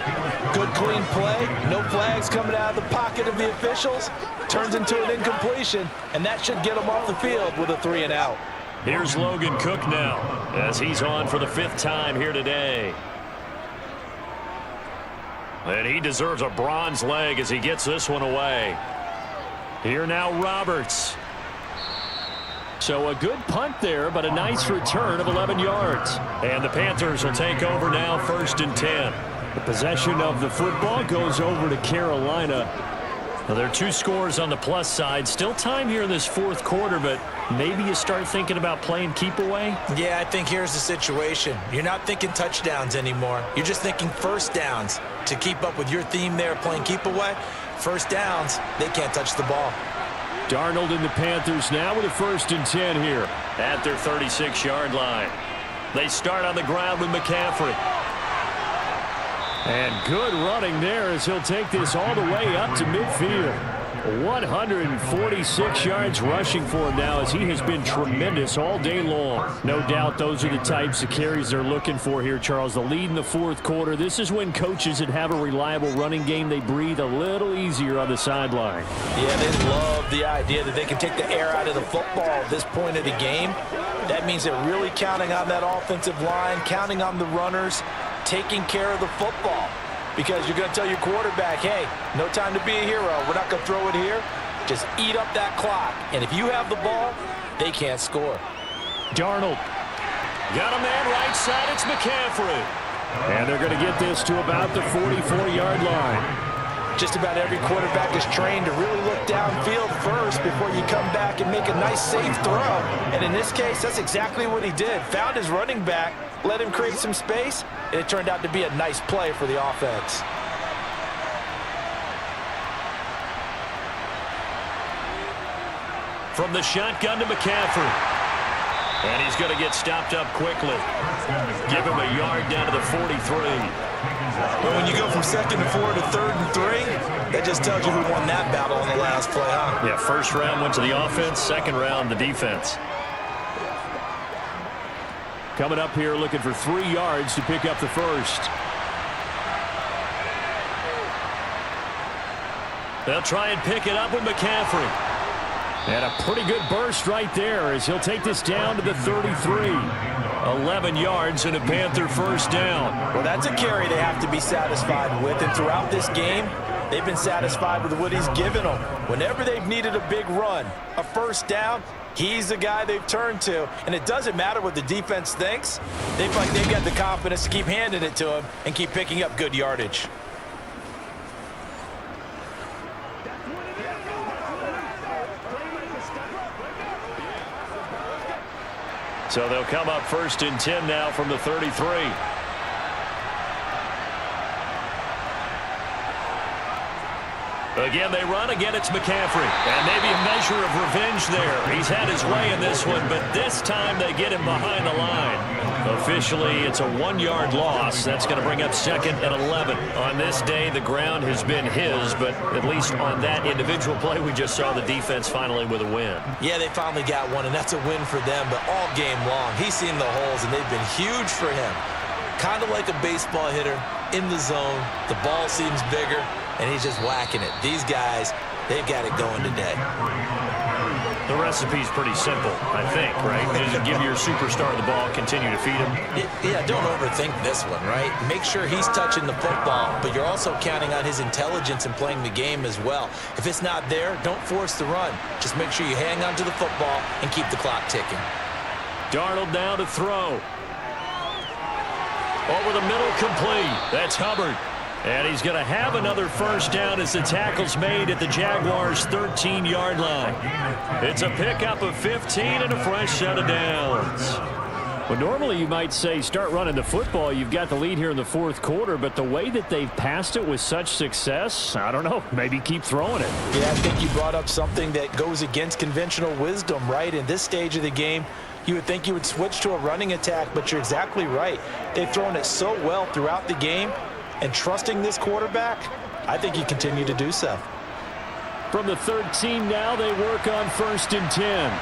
Good clean play. No flags coming out of the pocket of the officials. Turns into an incompletion, and that should get him off the field with a 3-and-out.
Here's Logan Cook now as he's on for the 5th time here today. And he deserves a bronze leg as he gets this one away. Here now Roberts. So a good punt there, but a nice return of 11 yards. And the Panthers will take over now, 1st and 10. The possession of the football goes over to Carolina. Now, there are 2 scores on the plus side. Still time here in this 4th quarter, but maybe you start thinking about playing keep away?
Yeah, I think here's the situation. You're not thinking touchdowns anymore. You're just thinking first downs. To keep up with your theme there, playing keep away, first downs, they can't touch the ball.
Darnold and the Panthers now with a 1st and 10 here at their 36-yard line. They start on the ground with McCaffrey. And good running there as he'll take this all the way up to midfield. 146 yards rushing for him now as he has been tremendous all day long. No doubt those are the types of carries they're looking for here, Charles. The lead in the 4th quarter. This is when coaches that have a reliable running game, they breathe a little easier on the sideline.
Yeah, they love the idea that they can take the air out of the football at this point of the game. That means they're really counting on that offensive line, counting on the runners, taking care of the football. Because you're going to tell your quarterback, hey, no time to be a hero. We're not going to throw it here. Just eat up that clock. And if you have the ball, they can't score.
Darnold. Got a man right side. It's McCaffrey. And they're going to get this to about the 44-yard line.
Just about every quarterback is trained to really look downfield first before you come back and make a nice, safe throw. And in this case, that's exactly what he did. Found his running back, let him create some space, and it turned out to be a nice play for the offense.
From the shotgun to McCaffrey. And he's going to get stopped up quickly. Give him a yard down to the 43.
But when you go from 2nd and 4 to 3rd and 3, that just tells you who won that battle on the last play, huh?
Yeah, 1st round went to the offense, 2nd round the defense. Coming up here looking for 3 yards to pick up the 1st. They'll try and pick it up with McCaffrey. And a pretty good burst right there as he'll take this down to the 33. 11 yards and a Panther 1st down.
Well, that's a carry they have to be satisfied with. And throughout this game, they've been satisfied with what he's given them. Whenever they've needed a big run, a 1st down, he's the guy they've turned to. And it doesn't matter what the defense thinks. They've got the confidence to keep handing it to him and keep picking up good yardage.
So they'll come up 1st and 10 now from the 33. Again, they run. Again, it's McCaffrey. And maybe a measure of revenge there. He's had his way in this one, but this time they get him behind the line. Officially, it's a 1-yard loss. That's going to bring up 2nd and 11. On this day, the ground has been his, but at least on that individual play, we just saw the defense finally with a win.
Yeah, they finally got one, and that's a win for them, but all game long, he's seen the holes, and they've been huge for him. Kind of like a baseball hitter in the zone. The ball seems bigger, and he's just whacking it. These guys, they've got it going today.
The recipe's pretty simple, I think, right? Just give your superstar the ball, continue to feed him.
Yeah, don't overthink this one, right? Make sure he's touching the football, but you're also counting on his intelligence in playing the game as well. If it's not there, don't force the run. Just make sure you hang on to the football and keep the clock ticking.
Darnold down to throw. Over the middle, complete. That's Hubbard. And he's going to have another 1st down as the tackle's made at the Jaguars' 13-yard line. It's a pickup of 15 and a fresh set of downs. Well, normally you might say start running the football. You've got the lead here in the 4th quarter, but the way that they've passed it with such success, I don't know, maybe keep throwing it.
Yeah, I think you brought up something that goes against conventional wisdom, right? In this stage of the game, you would think you would switch to a running attack, but you're exactly right. They've thrown it so well throughout the game.
and trusting this quarterback, I think he continued to do so.
From the 13 now, they work on 1st and 10.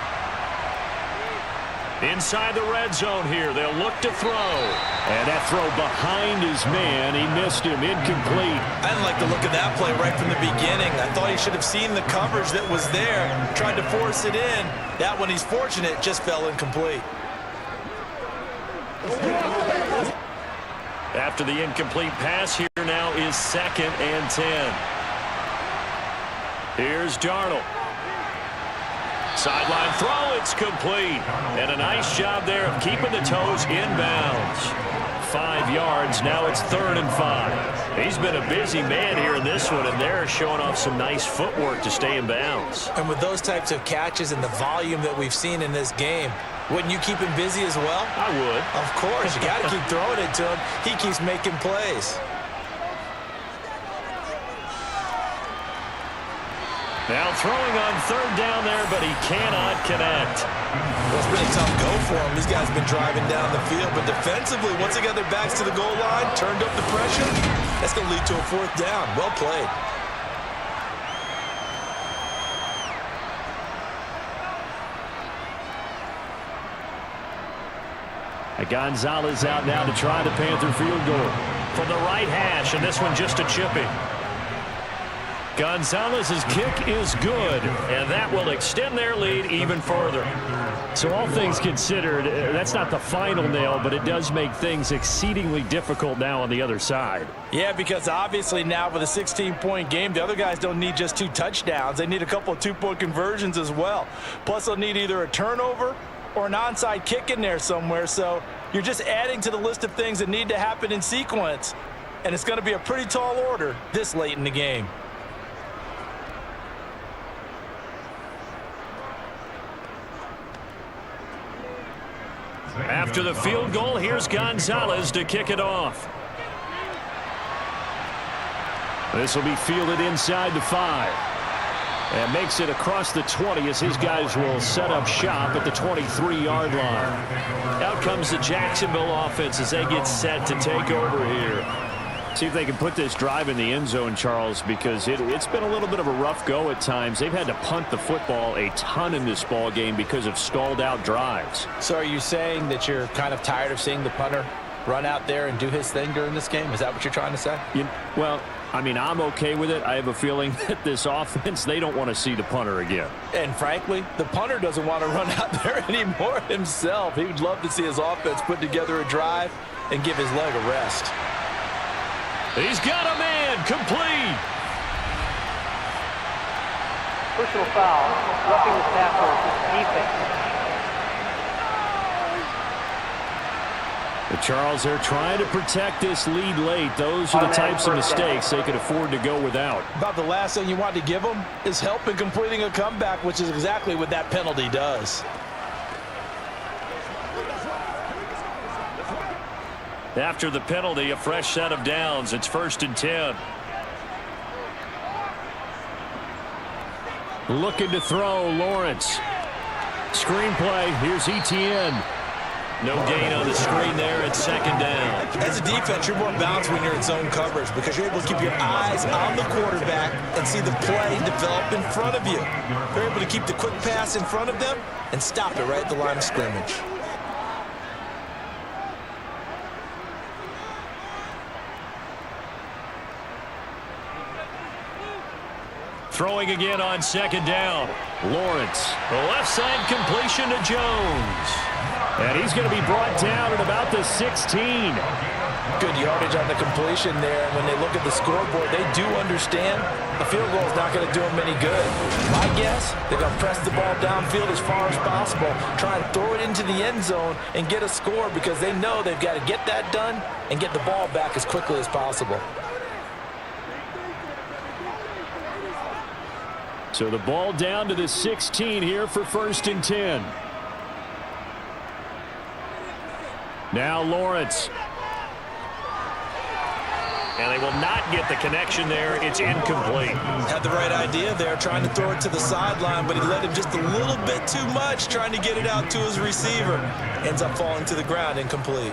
Inside the red zone here, they'll look to throw. And that throw behind his man, he missed him, incomplete.
I didn't like the look of that play right from the beginning. I thought he should have seen the coverage that was there, tried to force it in. That one, he's fortunate, just fell incomplete.
After the incomplete pass, here now is 2nd and 10. Here's Darnold. Sideline throw, it's complete. And a nice job there of keeping the toes inbounds. 5 yards, now it's 3rd and 5. He's been a busy man here in this one, and they're showing off some nice footwork to stay in bounds.
And with those types of catches and the volume that we've seen in this game, wouldn't you keep him busy as well?
I would.
Of course, you got to keep throwing it to him. He keeps making plays.
Now throwing on 3rd down there, but he cannot connect.
Well, it's been a tough go for him. These guys have been driving down the field, but defensively, once they got their backs to the goal line, turned up the pressure, that's going to lead to a 4th down. Well played.
Gonzalez out now to try the Panther field goal. From the right hash, and this one just a chipping. Gonzalez's kick is good, and that will extend their lead even further. So all things considered, that's not the final nail, but it does make things exceedingly difficult now on the other side.
Yeah, because obviously now with a 16-point game, the other guys don't need just 2 touchdowns. They need a couple of 2-point conversions as well. Plus, they'll need either a turnover or an onside kick in there somewhere. So you're just adding to the list of things that need to happen in sequence. And it's going to be a pretty tall order this late in the game.
After the field goal, here's Gonzalez to kick it off. This will be fielded inside the 5. And makes it across the 20 as his guys will set up shop at the 23-yard line. Out comes the Jacksonville offense as they get set to take over here. See if they can put this drive in the end zone, Charles, because it's been a little bit of a rough go at times. They've had to punt the football a ton in this ball game because of stalled-out drives.
So are you saying that you're kind of tired of seeing the punter run out there and do his thing during this game? Is that what you're trying to say?
Well, I mean, I'm okay with it. I have a feeling that this offense, they don't want to see the punter again.
And frankly, the punter doesn't want to run out there anymore himself. He would love to see his offense put together a drive and give his leg a rest.
He's got a man, complete.
Personal foul, roughing the tackle, defense.
But Charles, they're trying to protect this lead late. Those are the types of mistakes they could afford to go without.
About the last thing you want to give them is help in completing a comeback, which is exactly what that penalty does.
After the penalty, a fresh set of downs. It's 1st and 10. Looking to throw, Lawrence. Screenplay, here's Etienne. No gain on the screen there at 2nd down.
As a defense, you're more balanced when you're in zone coverage because you're able to keep your eyes on the quarterback and see the play develop in front of you. You're able to keep the quick pass in front of them and stop it right at the line of scrimmage.
Throwing again on 2nd down. Lawrence. The left side completion to Jones. And he's going to be brought down at about the 16.
Good yardage on the completion there. When they look at the scoreboard, they do understand a field goal is not going to do them any good. My guess, they're going to press the ball downfield as far as possible, try and throw it into the end zone and get a score because they know they've got to get that done and get the ball back as quickly as possible.
So the ball down to the 16 here for 1st and 10. Now Lawrence. And they will not get the connection there. It's incomplete.
Had the right idea there, trying to throw it to the sideline, but he let him just a little bit too much, trying to get it out to his receiver. Ends up falling to the ground, incomplete.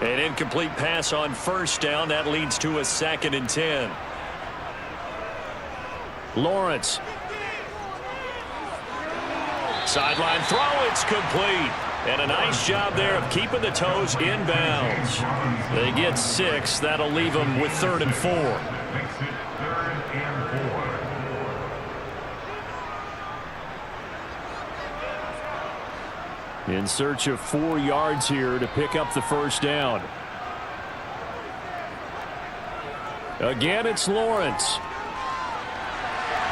An incomplete pass on first down. That leads to a 2nd and 10. Lawrence. Sideline throw. It's complete. And a nice job there of keeping the toes in bounds. They get 6. That'll leave them with 3rd and 4.
Makes it 3rd and 4.
In search of 4 yards here to pick up the first down. Again, it's Lawrence.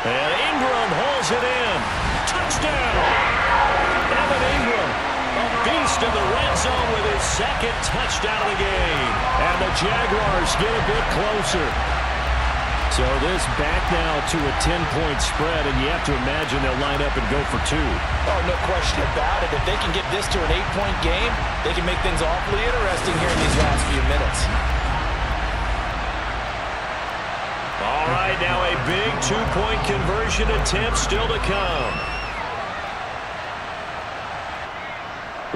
And Ingram hauls it in. Touchdown! Evan Ingram, a beast in the red zone with his 2nd touchdown of the game. And the Jaguars get a bit closer. So this back now to a 10-point spread, and you have to imagine they'll line up and go for 2.
Oh, no question about it. If they can get this to an 8-point game, they can make things awfully interesting here in these last few minutes.
All right, now a big 2-point conversion attempt still to come.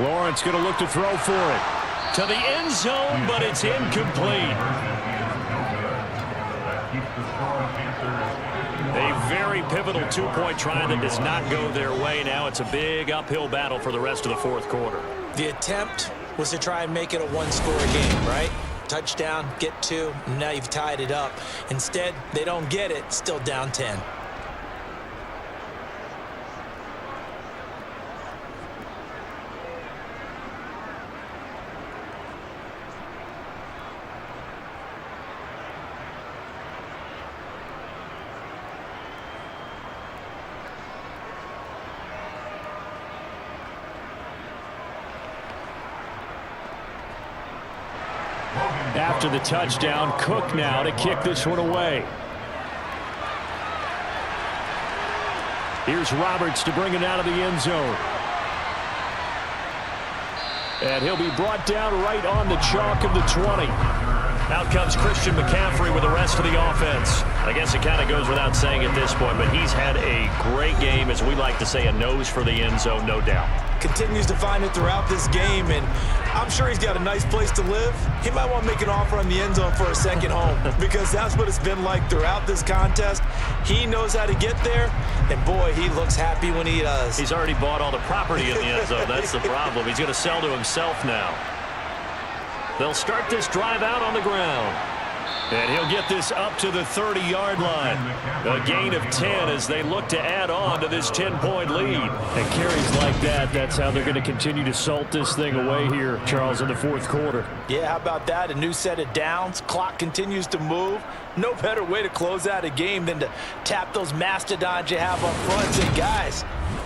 Lawrence going to look to throw for it. To the end zone, but it's incomplete. A very pivotal 2-point try that does not go their way. Now it's a big uphill battle for the rest of the 4th quarter.
The attempt was to try and make it a 1-score game, right? Touchdown, get 2, and now you've tied it up. Instead, they don't get it, still down 10.
After the touchdown, Cook now to kick this one away. Here's Roberts to bring it out of the end zone. And he'll be brought down right on the chalk of the 20. Out comes Christian McCaffrey with the rest of the offense. I guess it kind of goes without saying at this point, but he's had a great game, as we like to say, a nose for the end zone, no doubt.
Continues to find it throughout this game, and I'm sure he's got a nice place to live. He might want to make an offer on the end zone for a second home, because that's what it's been like throughout this contest. He knows how to get there, and boy, he looks happy when he does.
He's already bought all the property in the end zone. That's the problem. He's going to sell to himself now. They'll start this drive out on the ground. And he'll get this up to the 30-yard line. A gain of 10 as they look to add on to this 10-point lead. And carries like that, that's how they're going to continue to salt this thing away here, Charles, in the 4th quarter.
Yeah, how about that? A new set of downs. Clock continues to move. No better way to close out a game than to tap those mastodons you have up front and say, guys,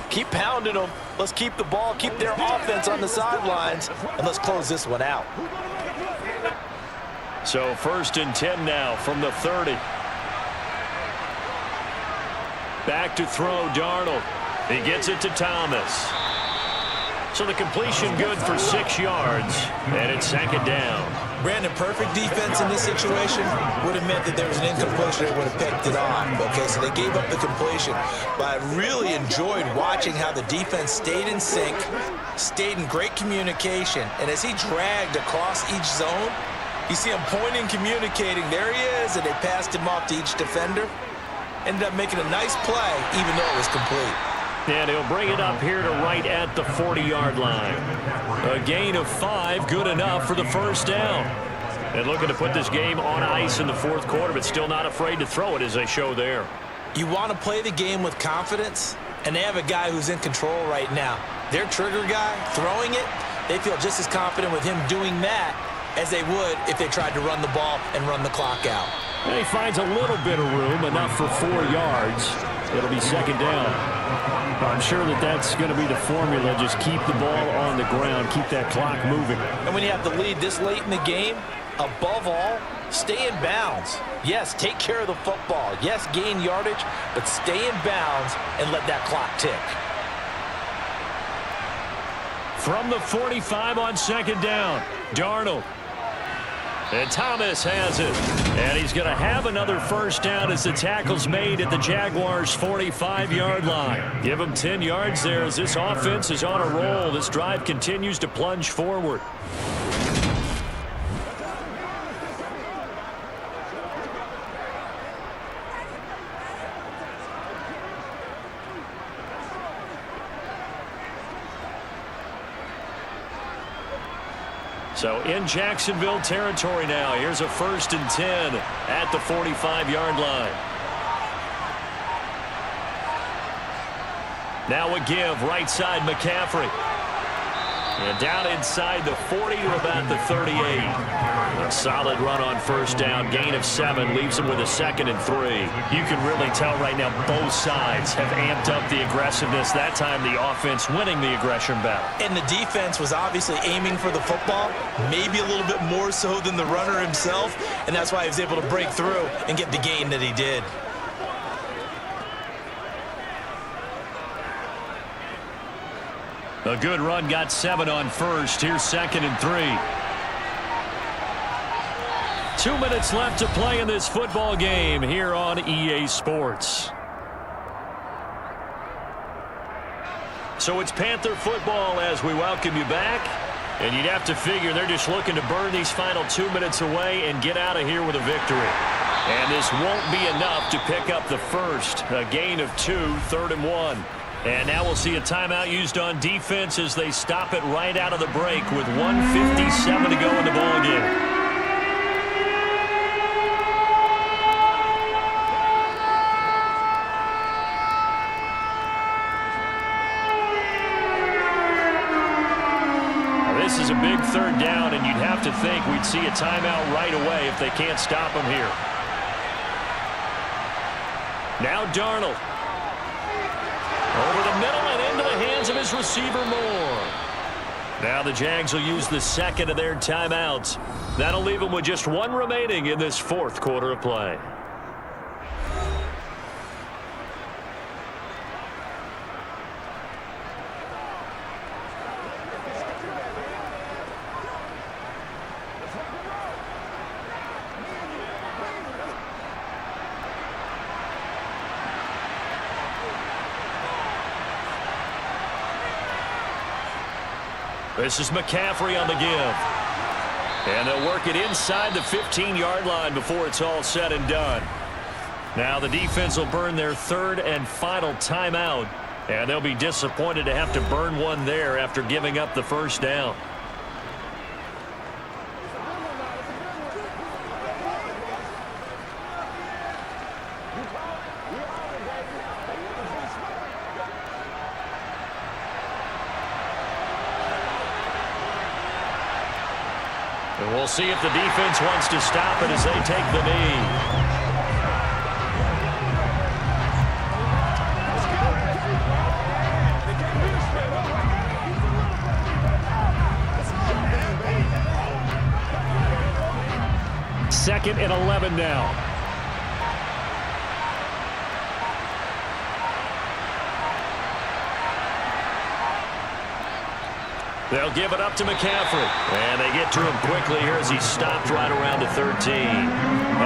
keep pounding them. Let's keep the ball, keep their offense on the sidelines, and let's close this one out.
So 1st and 10 now from the 30. Back to throw, Darnold. He gets it to Thomas. So the completion good for 6 yards, and it's 2nd down.
Brandon, perfect defense in this situation would have meant that there was an incompletion that would have picked it off. Okay, so they gave up the completion. But I really enjoyed watching how the defense stayed in sync, stayed in great communication, and as he dragged across each zone, you see him pointing, communicating. There he is, and they passed him off to each defender. Ended up making a nice play, even though it was complete.
And he'll bring it up here to right at the 40-yard line. A gain of 5, good enough for the first down. And looking to put this game on ice in the 4th quarter, but still not afraid to throw it as they show there.
You want to play the game with confidence, and they have a guy who's in control right now. Their trigger guy, throwing it, they feel just as confident with him doing that as they would if they tried to run the ball and run the clock out.
And he finds a little bit of room, enough for 4 yards. It'll be 2nd down. I'm sure that that's going to be the formula. Just keep the ball on the ground, keep that clock moving.
And when you have the lead this late in the game, above all, stay in bounds. Yes, take care of the football. Yes, gain yardage, but stay in bounds and let that clock tick.
From the 45 on 2nd down, Darnold. And Thomas has it. And he's going to have another first down as the tackle's made at the Jaguars' 45-yard line. Give him 10 yards there as this offense is on a roll. This drive continues to plunge forward. So in Jacksonville territory now. Here's a 1st and 10 at the 45-yard line. Now a give, right side McCaffrey. And down inside the 40 to about the 38. A solid run on 1st down. Gain of 7 leaves him with a 2nd and 3. You can really tell right now both sides have amped up the aggressiveness. That time the offense winning the aggression battle.
And the defense was obviously aiming for the football, maybe a little bit more so than the runner himself. And that's why he was able to break through and get the gain that he did.
A good run, got 7 on 1st. Here's 2nd and 3. 2 minutes left to play in this football game here on EA Sports. So it's Panther football as we welcome you back. And you'd have to figure they're just looking to burn these final 2 minutes away and get out of here with a victory. And this won't be enough to pick up the first. A gain of 2, 3rd and 1. And now we'll see a timeout used on defense as they stop it right out of the break with 1:57 to go in the ballgame. This is a big 3rd down, and you'd have to think we'd see a timeout right away if they can't stop him here. Now Darnold. Over the middle and into the hands of his receiver Moore. Now the Jags will use the 2nd of their timeouts. That'll leave them with just 1 remaining in this 4th quarter of play. This is McCaffrey on the give. And they'll work it inside the 15-yard line before it's all said and done. Now the defense will burn their 3rd and final timeout. And they'll be disappointed to have to burn one there after giving up the 1st down. And we'll see if the defense wants to stop it as they take the knee. Second and 11 now. They'll give it up to McCaffrey. And they get to him quickly here as he's stopped right around the 13.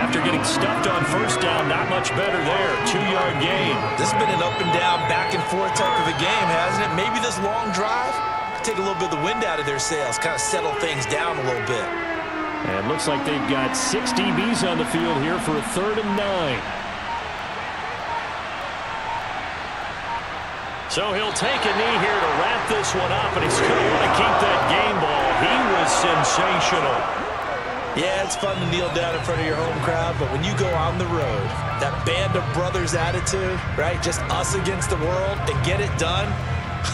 After getting stuffed on 1st down, not much better there. 2-yard gain.
This has been an up and down, back and forth type of a game, hasn't it? Maybe this long drive take a little bit of the wind out of their sails, kind of settle things down a little bit.
And looks like they've got 6 DBs on the field here for a 3rd and 9. So he'll take a knee here to wrap this one up, and he's going to want to keep that game ball. He was sensational.
Yeah, it's fun to kneel down in front of your home crowd, but when you go on the road, that band of brothers attitude, right, just us against the world, and get it done,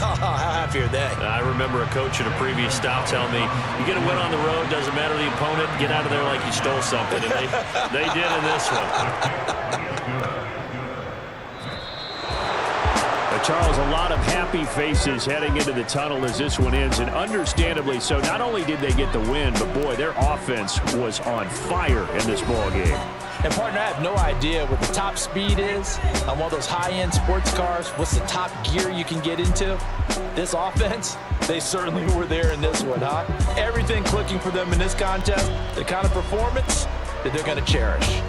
how happy are they?
I remember a coach at a previous stop telling me, you get a win on the road, doesn't matter the opponent, get out of there like you stole something. And they did in this one. Charles, a lot of happy faces heading into the tunnel as this one ends, and understandably so. Not only did they get the win, but boy, their offense was on fire in this ball game.
And partner, I have no idea what the top speed is on one of those high-end sports cars. What's the top gear you can get into? This offense, they certainly were there in this one, huh? Everything clicking for them in this contest, the kind of performance that they're going to cherish.